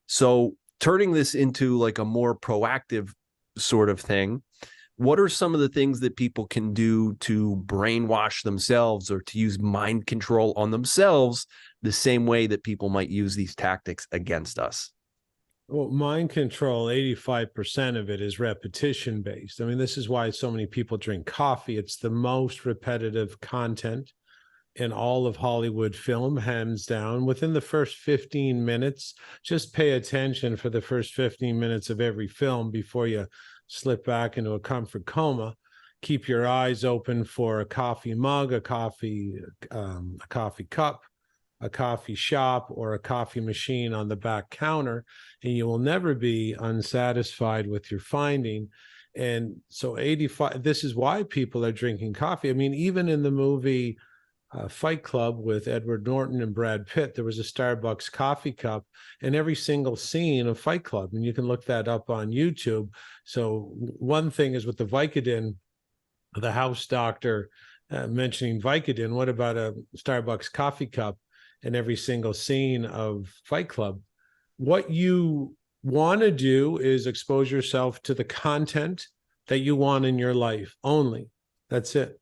So turning this into like a more proactive sort of thing, what are some of the things that people can do to brainwash themselves or to use mind control on themselves the same way that people might use these tactics against us? Well, mind control, 85% of it is repetition based. I mean, this is why so many people drink coffee. It's the most repetitive content in all of Hollywood film, hands down. Within the first 15 minutes, just pay attention for the first 15 minutes of every film before you slip back into a comfort coma. Keep your eyes open for a coffee mug, a coffee cup, a coffee shop, or a coffee machine on the back counter, and you will never be unsatisfied with your finding. And so 85, this is why people are drinking coffee. I mean, even in the movie Fight Club with Edward Norton and Brad Pitt, there was a Starbucks coffee cup in every single scene of Fight Club, and you can look that up on YouTube. So one thing is with the Vicodin, the house doctor mentioning Vicodin. What about a Starbucks coffee cup in every single scene of Fight Club? What you want to do is expose yourself to the content that you want in your life only. That's it.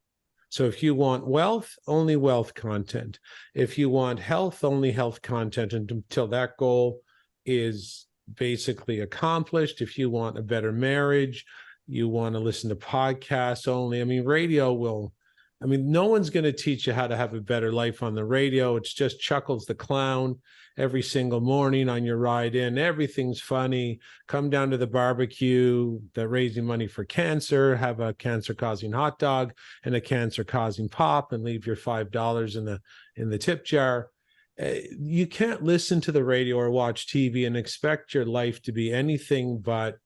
So if you want wealth, only wealth content. If you want health, only health content until that goal is basically accomplished. If you want a better marriage, you want to listen to podcasts only. I mean, no one's going to teach you how to have a better life on the radio. It's just Chuckles the Clown every single morning on your ride in. Everything's funny. Come down to the barbecue, they're raising money for cancer, have a cancer-causing hot dog and a cancer-causing pop, and leave your $5 in the tip jar. You can't listen to the radio or watch TV and expect your life to be anything but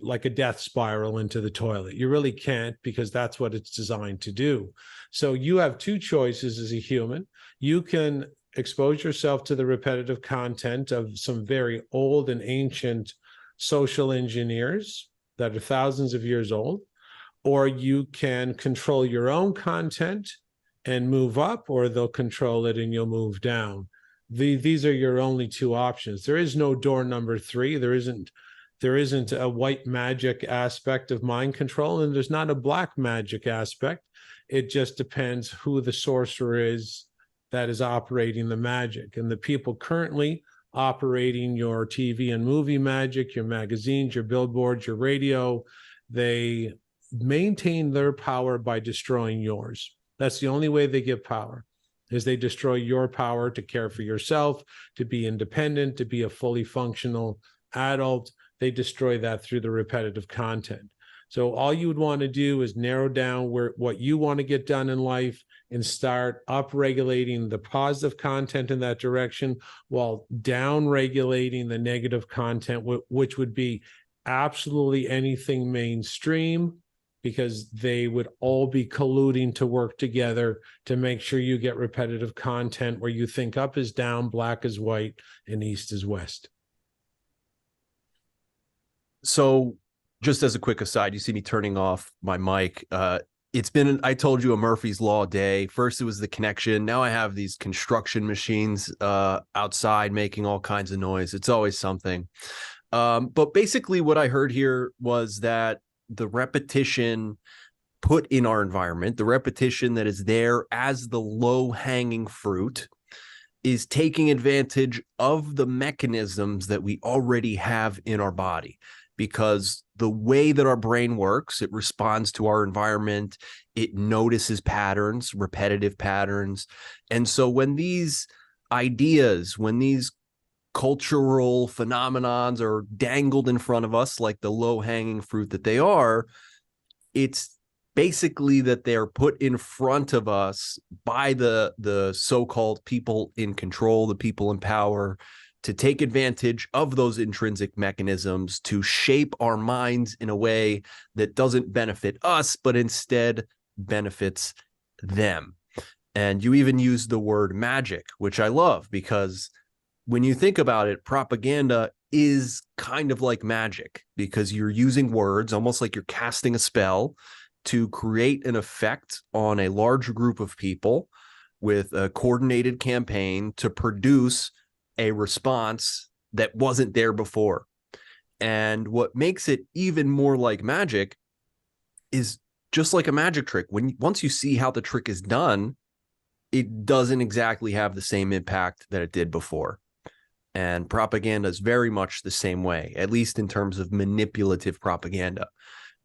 like a death spiral into the toilet. You really can't, because that's what it's designed to do. So you have two choices as a human. You can expose yourself to the repetitive content of some very old and ancient social engineers that are thousands of years old, or you can control your own content and move up, or they'll control it and you'll move down. These are your only two options. There is no door number three. There isn't a white magic aspect of mind control, and there's not a black magic aspect. It just depends who the sorcerer is that is operating the magic. And the people currently operating your TV and movie magic, your magazines, your billboards, your radio, they maintain their power by destroying yours. That's the only way they give power, is they destroy your power to care for yourself, to be independent, to be a fully functional adult. They destroy that through the repetitive content. So all you would want to do is narrow down what you want to get done in life and start upregulating the positive content in that direction, while downregulating the negative content, which would be absolutely anything mainstream, because they would all be colluding to work together to make sure you get repetitive content where you think up is down, black is white, and east is west. So just as a quick aside, you see me turning off my mic. It's been, I told you, a Murphy's Law day. First, it was the connection. Now I have these construction machines outside making all kinds of noise. It's always something. But basically what I heard here was that the repetition put in our environment, the repetition that is there as the low-hanging fruit, is taking advantage of the mechanisms that we already have in our body. Because the way that our brain works, it responds to our environment, it notices patterns, repetitive patterns. And so when these ideas, when these cultural phenomenons are dangled in front of us like the low-hanging fruit that they are, it's basically that they're put in front of us by the so-called people in control, the people in power, to take advantage of those intrinsic mechanisms to shape our minds in a way that doesn't benefit us, but instead benefits them. And you even use the word magic, which I love, because when you think about it, propaganda is kind of like magic, because you're using words almost like you're casting a spell to create an effect on a large group of people with a coordinated campaign to produce a response that wasn't there before. And what makes it even more like magic is, just like a magic trick, once you see how the trick is done, it doesn't exactly have the same impact that it did before. And propaganda is very much the same way, at least in terms of manipulative propaganda.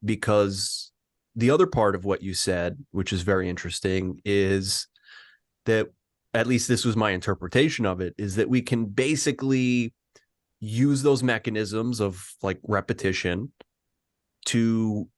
Because the other part of what you said, which is very interesting, is that, at least this was my interpretation of it, is that we can basically use those mechanisms of like repetition to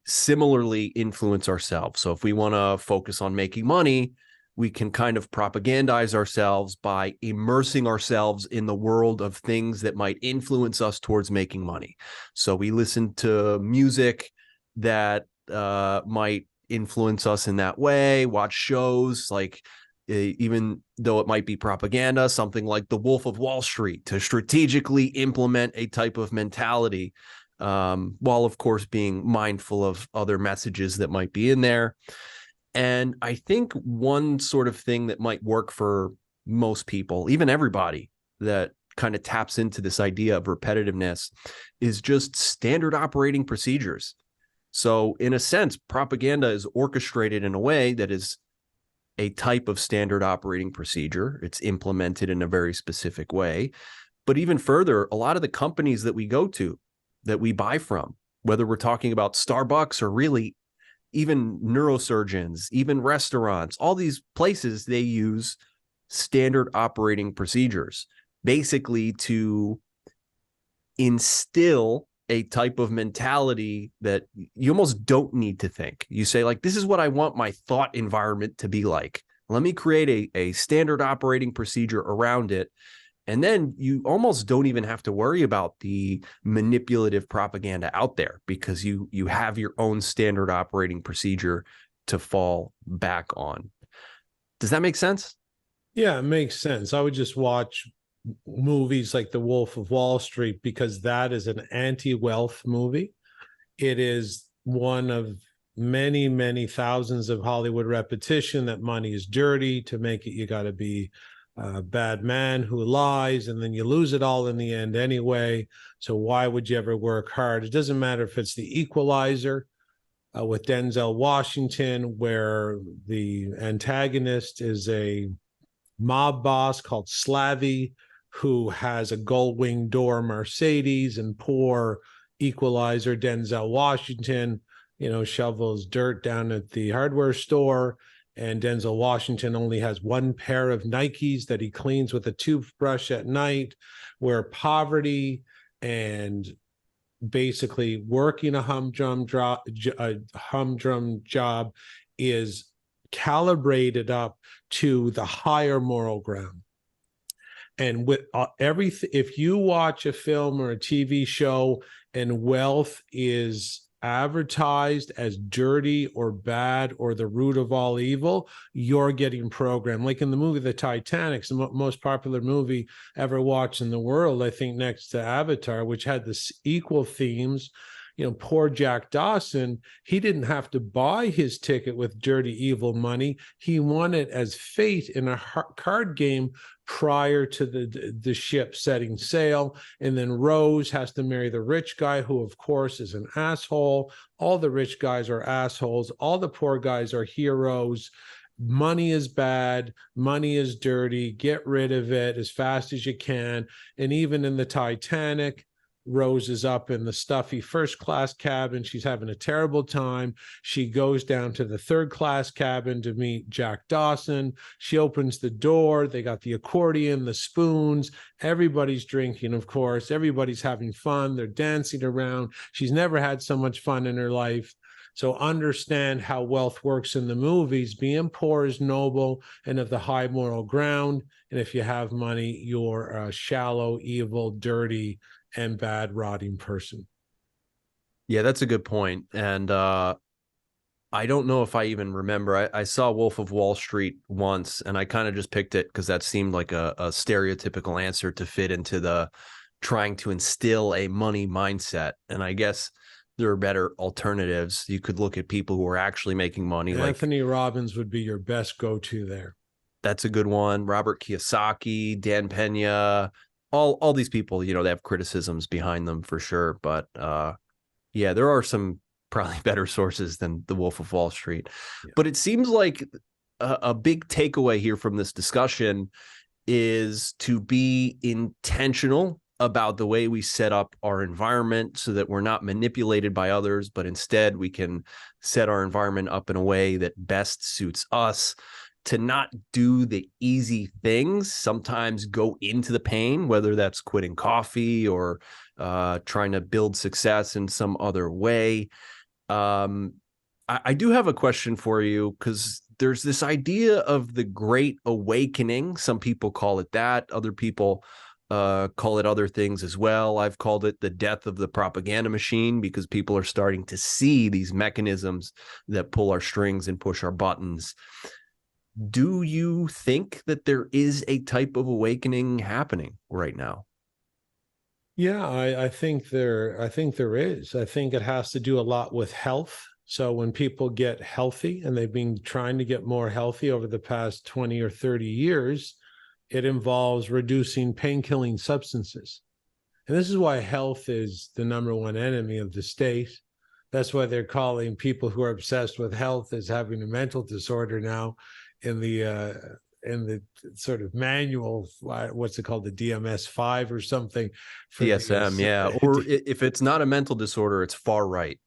similarly influence ourselves. So if we want to focus on making money, we can kind of propagandize ourselves by immersing ourselves in the world of things that might influence us towards making money. So we listen to music that might influence us in that way, watch shows like, even though it might be propaganda, something like The Wolf of Wall Street, to strategically implement a type of mentality, while of course being mindful of other messages that might be in there. And I think one sort of thing that might work for most people, even everybody that kind of taps into this idea of repetitiveness, is just standard operating procedures. So in a sense, propaganda is orchestrated in a way that is a type of standard operating procedure. It's implemented in a very specific way. But even further, a lot of the companies that we go to, that we buy from, whether we're talking about Starbucks or really even neurosurgeons, even restaurants, all these places, they use standard operating procedures, basically to instill a type of mentality that you almost don't need to think. You say, like, this is what I want my thought environment to be like. Let me create a standard operating procedure around it. And then you almost don't even have to worry about the manipulative propaganda out there, because you have your own standard operating procedure to fall back on. Does that make sense? Yeah, it makes sense. I would just watch movies like The Wolf of Wall Street, because that is an anti-wealth movie. It is one of many, many thousands of Hollywood repetition that money is dirty. To make it, you got to be a bad man who lies, and then you lose it all in the end anyway. So why would you ever work hard? It doesn't matter if it's The Equalizer with Denzel Washington, where the antagonist is a mob boss called Slavy, who has a gold wing door Mercedes, and poor Equalizer Denzel Washington, shovels dirt down at the hardware store. And Denzel Washington only has one pair of Nikes that he cleans with a toothbrush at night, where poverty and basically working a humdrum job is calibrated up to the higher moral ground. And with everything, if you watch a film or a TV show and wealth is advertised as dirty or bad or the root of all evil, you're getting programmed. Like in the movie The Titanic, it's the most popular movie ever watched in the world, I think, next to Avatar, which had the equal themes. Poor Jack Dawson, he didn't have to buy his ticket with dirty, evil money. He won it as fate in a card game prior to the ship setting sail. And then Rose has to marry the rich guy, who, of course, is an asshole. All the rich guys are assholes. All the poor guys are heroes. Money is bad. Money is dirty. Get rid of it as fast as you can. And even in the Titanic, Rose is up in the stuffy first class cabin. She's having a terrible time. She goes down to the third class cabin to meet Jack Dawson. She opens the door. They got the accordion, the spoons. Everybody's drinking, of course. Everybody's having fun. They're dancing around. She's never had so much fun in her life. So understand how wealth works in the movies. Being poor is noble and of the high moral ground. And if you have money, you're a shallow, evil, dirty, and bad, rotting person. Yeah, that's a good point. And I don't know if I even remember. I saw Wolf of Wall Street once, and I kind of just picked it because that seemed like a stereotypical answer to fit into the trying to instill a money mindset. And I guess there are better alternatives. You could look at people who are actually making money. Anthony Robbins would be your best go-to there. That's a good one. Robert Kiyosaki, Dan Pena, all these people, they have criticisms behind them for sure. But yeah, there are some probably better sources than the Wolf of Wall Street. Yeah. But it seems like a big takeaway here from this discussion is to be intentional about the way we set up our environment so that we're not manipulated by others, but instead we can set our environment up in a way that best suits us, to not do the easy things, sometimes go into the pain, whether that's quitting coffee or trying to build success in some other way. I do have a question for you, because there's this idea of the Great Awakening. Some people call it that. Other people call it other things as well. I've called it the death of the propaganda machine, because people are starting to see these mechanisms that pull our strings and push our buttons. Do you think that there is a type of awakening happening right now? Yeah, I think there is. I think it has to do a lot with health. So when people get healthy, and they've been trying to get more healthy over the past 20 or 30 years, it involves reducing pain-killing substances. And this is why health is the number one enemy of the state. That's why they're calling people who are obsessed with health as having a mental disorder now in the sort of manual, what's it called, the DMS-5 or something. DSM, yeah. Or if it's not a mental disorder, it's far right.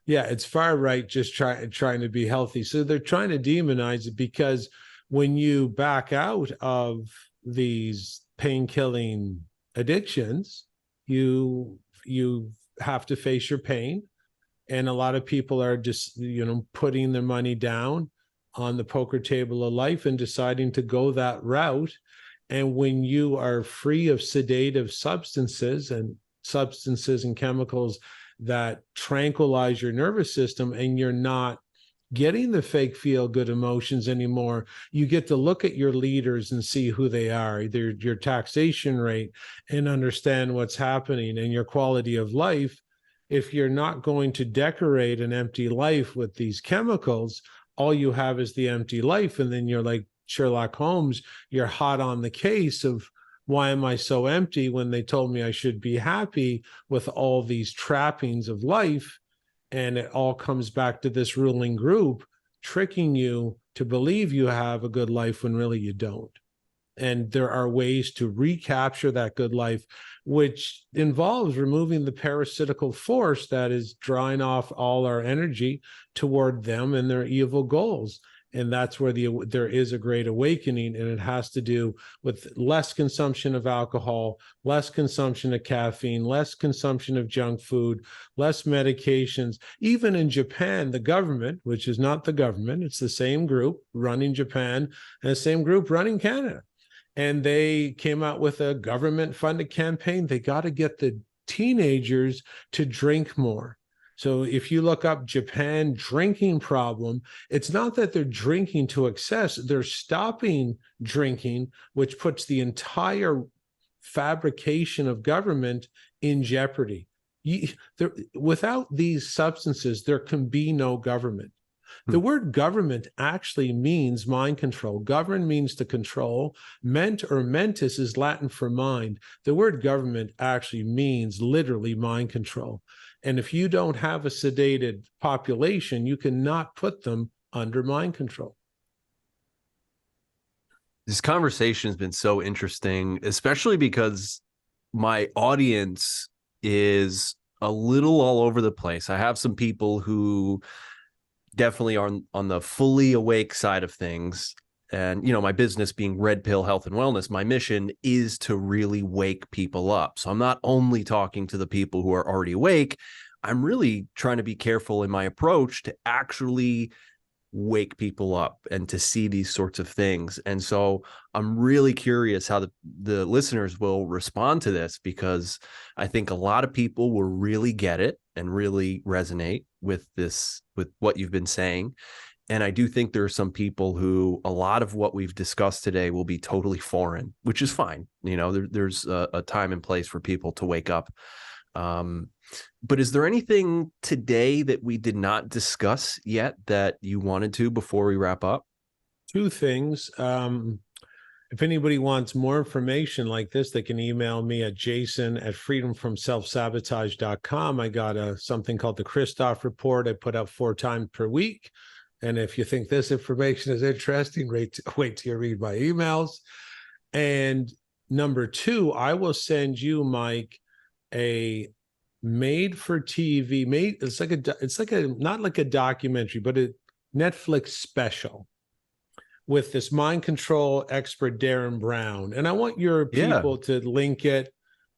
Yeah, it's far right, just trying to be healthy. So they're trying to demonize it, because when you back out of these pain-killing addictions, you have to face your pain. And a lot of people are just, putting their money down on the poker table of life and deciding to go that route. And when you are free of sedative substances and chemicals that tranquilize your nervous system, and you're not getting the fake feel-good emotions anymore, you get to look at your leaders and see who they are, your taxation rate, and understand what's happening and your quality of life. If you're not going to decorate an empty life with these chemicals, all you have is the empty life. And then you're like Sherlock Holmes, you're hot on the case of, why am I so empty when they told me I should be happy with all these trappings of life? And it all comes back to this ruling group tricking you to believe you have a good life when really you don't. And there are ways to recapture that good life, which involves removing the parasitical force that is drawing off all our energy toward them and their evil goals. And that's where there is a great awakening, and it has to do with less consumption of alcohol, less consumption of caffeine, less consumption of junk food, less medications. Even in Japan, the government, which is not the government, it's the same group running Japan and the same group running Canada. And they came out with a government-funded campaign. They got to get the teenagers to drink more. So if you look up Japan drinking problem, it's not that they're drinking to excess, they're stopping drinking, which puts the entire fabrication of government in jeopardy. Without these substances, there can be no government. The word government actually means mind control. Govern means to control. Ment or mentis is Latin for mind. The word government actually means literally mind control. And if you don't have a sedated population, you cannot put them under mind control. This conversation has been so interesting, especially because my audience is a little all over the place. I have some people who definitely are on the fully awake side of things. And, my business being Red Pill Health and Wellness, my mission is to really wake people up. So I'm not only talking to the people who are already awake, I'm really trying to be careful in my approach to actually wake people up and to see these sorts of things. And so I'm really curious how the listeners will respond to this, because I think a lot of people will really get it and really resonate with this, with what you've been saying. And I do think there are some people who a lot of what we've discussed today will be totally foreign, which is fine. You know, there's a time and place for people to wake up. But is there anything today that we did not discuss yet that you wanted to before we wrap up? Two things. If anybody wants more information like this, they can email me at jason@freedomfromselfsabotage.com. I got something called the Christoff Report I put out 4 times per week. And if you think this information is interesting, wait till you read my emails. And number 2, I will send you, Mike, a made for TV, it's like a not like a documentary, but a Netflix special with this mind control expert, Darren Brown. And I want your people to link it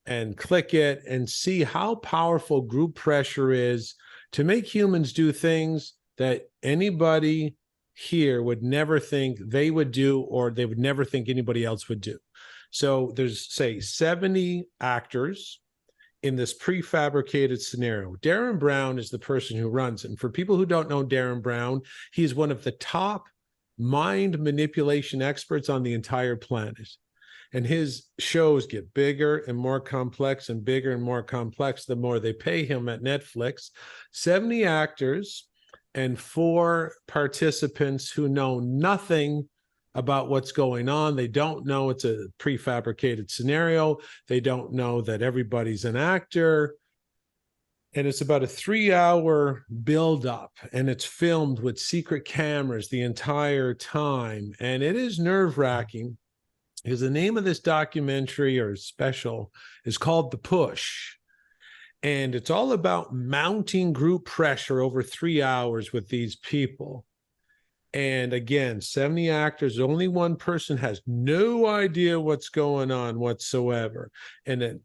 and click it and see how powerful group pressure is to make humans do things that anybody here would never think they would do, or they would never think anybody else would do. So there's, say, 70 actors in this prefabricated scenario. Darren Brown is the person who runs it. And for people who don't know Darren Brown, he's one of the top mind manipulation experts on the entire planet. And his shows get bigger and more complex and bigger and more complex the more they pay him at Netflix. 70 actors and 4 participants who know nothing about what's going on. They don't know it's a prefabricated scenario. They don't know that everybody's an actor. And it's about a 3-hour buildup, and it's filmed with secret cameras the entire time. And it is nerve-wracking, because the name of this documentary or special is called The Push. And it's all about mounting group pressure over 3 hours with these people. And again, 70 actors, only one person has no idea what's going on whatsoever. And it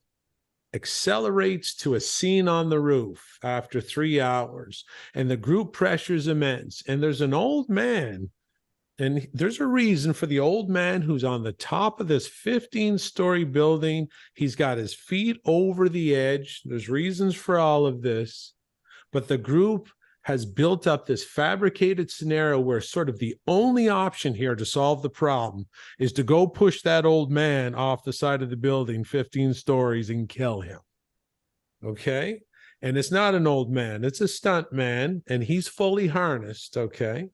accelerates to a scene on the roof after 3 hours. And the group pressure is immense. And there's an old man, and there's a reason for the old man who's on the top of this 15-story building. He's got his feet over the edge. There's reasons for all of this. But the group has built up this fabricated scenario where sort of the only option here to solve the problem is to go push that old man off the side of the building 15 stories and kill him. Okay? And it's not an old man, it's a stunt man, and he's fully harnessed. Okay?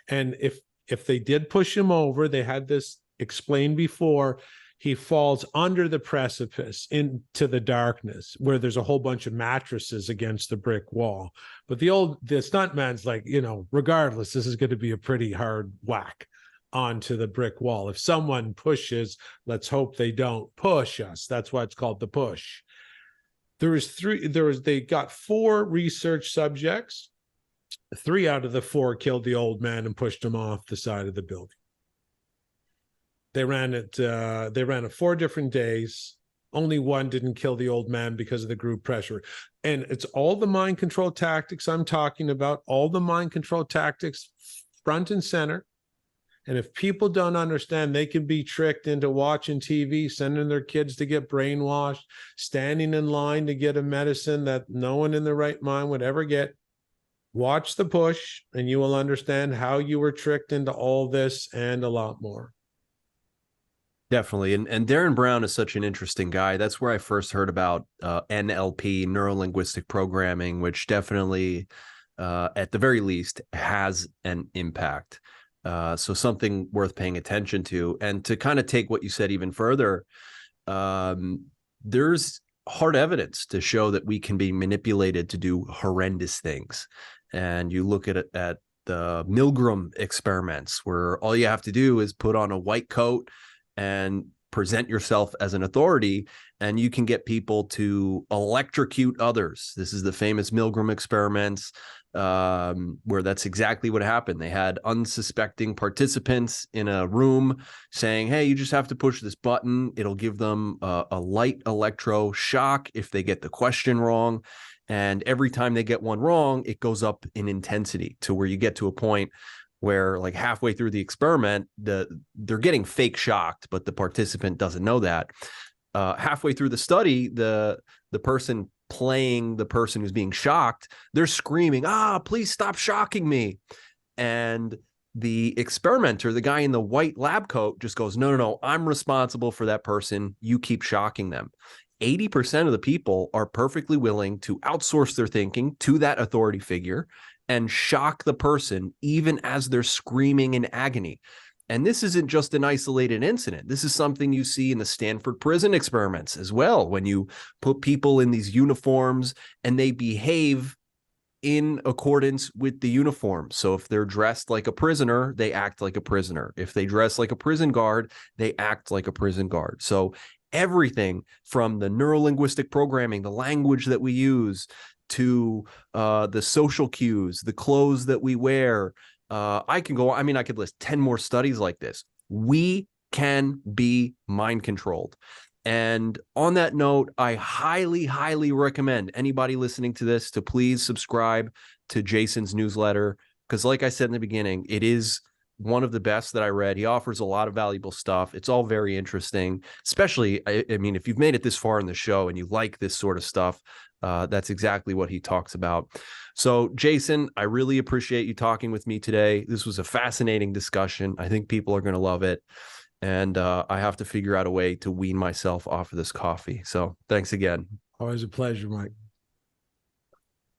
And if they did push him over, they had this explained before, he falls under the precipice into the darkness where there's a whole bunch of mattresses against the brick wall. But the stuntman's like, regardless, this is going to be a pretty hard whack onto the brick wall. If someone pushes, let's hope they don't push us. That's why it's called The Push. They got 4 research subjects. 3 out of the 4 killed the old man and pushed him off the side of the building. They ran it 4 different days. Only 1 didn't kill the old man because of the group pressure. And it's all the mind control tactics I'm talking about, all the mind control tactics front and center. And if people don't understand, they can be tricked into watching TV, sending their kids to get brainwashed, standing in line to get a medicine that no one in their right mind would ever get. Watch The Push, and you will understand how you were tricked into all this and a lot more. Definitely. And Darren Brown is such an interesting guy. That's where I first heard about NLP, neuro-linguistic programming, which definitely, at the very least, has an impact. So something worth paying attention to. And to kind of take what you said even further, there's hard evidence to show that we can be manipulated to do horrendous things. And you look at the Milgram experiments, where all you have to do is put on a white coat and present yourself as an authority, and you can get people to electrocute others. This is the famous Milgram experiments, where that's exactly what happened. They had unsuspecting participants in a room saying, hey, you just have to push this button. It'll give them a light electro shock if they get the question wrong. And every time they get one wrong, it goes up in intensity to where you get to a point where, like, halfway through the experiment, they're getting fake shocked, but the participant doesn't know that. Halfway through the study, the person playing the person who's being shocked, they're screaming, please stop shocking me. And the experimenter, the guy in the white lab coat, just goes, no, I'm responsible for that person. You keep shocking them. 80% of the people are perfectly willing to outsource their thinking to that authority figure and shock the person even as they're screaming in agony. And this isn't just an isolated incident. This is something you see in the Stanford prison experiments as well, when you put people in these uniforms and they behave in accordance with the uniform. So if they're dressed like a prisoner, they act like a prisoner. If they dress like a prison guard, they act like a prison guard. So everything from the neurolinguistic programming, the language that we use, to the social cues, the clothes that we wear. I could list 10 more studies like this. We can be mind controlled. And on that note, I highly, highly recommend anybody listening to this to please subscribe to Jason's newsletter, because like I said in the beginning, it is one of the best that I read. He offers a lot of valuable stuff. It's all very interesting, especially, I mean, if you've made it this far in the show and you like this sort of stuff, that's exactly what he talks about. So, Jason, I really appreciate you talking with me today. This was a fascinating discussion. I think people are going to love it. And I have to figure out a way to wean myself off of this coffee. So thanks again. Always a pleasure, Mike.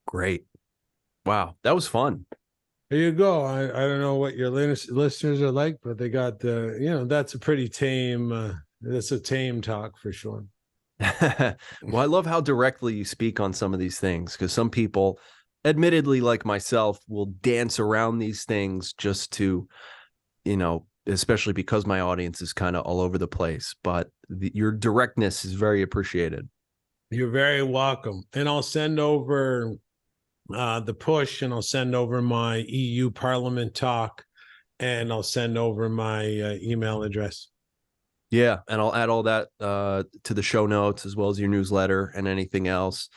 Great. Wow. That was fun. There you go. I don't know what your listeners are like, but they got that's a pretty tame, that's a tame talk for sure. Well, I love how directly you speak on some of these things, because some people, admittedly, like myself, will dance around these things just to, especially because my audience is kind of all over the place, but your directness is very appreciated. You're very welcome. And I'll send over the push, and I'll send over my EU Parliament talk, and I'll send over my email address. Yeah. And I'll add all that to the show notes, as well as your newsletter and anything else.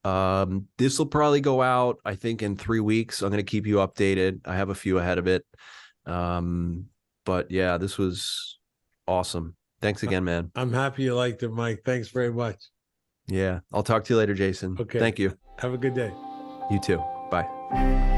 This will probably go out, I think, in 3 weeks. I'm going to keep you updated. I have a few ahead of it. But yeah, this was awesome. Thanks again, man. I'm happy you liked it, Mike. Thanks very much. Yeah. I'll talk to you later, Jason. Okay. Thank you. Have a good day. You too. Bye.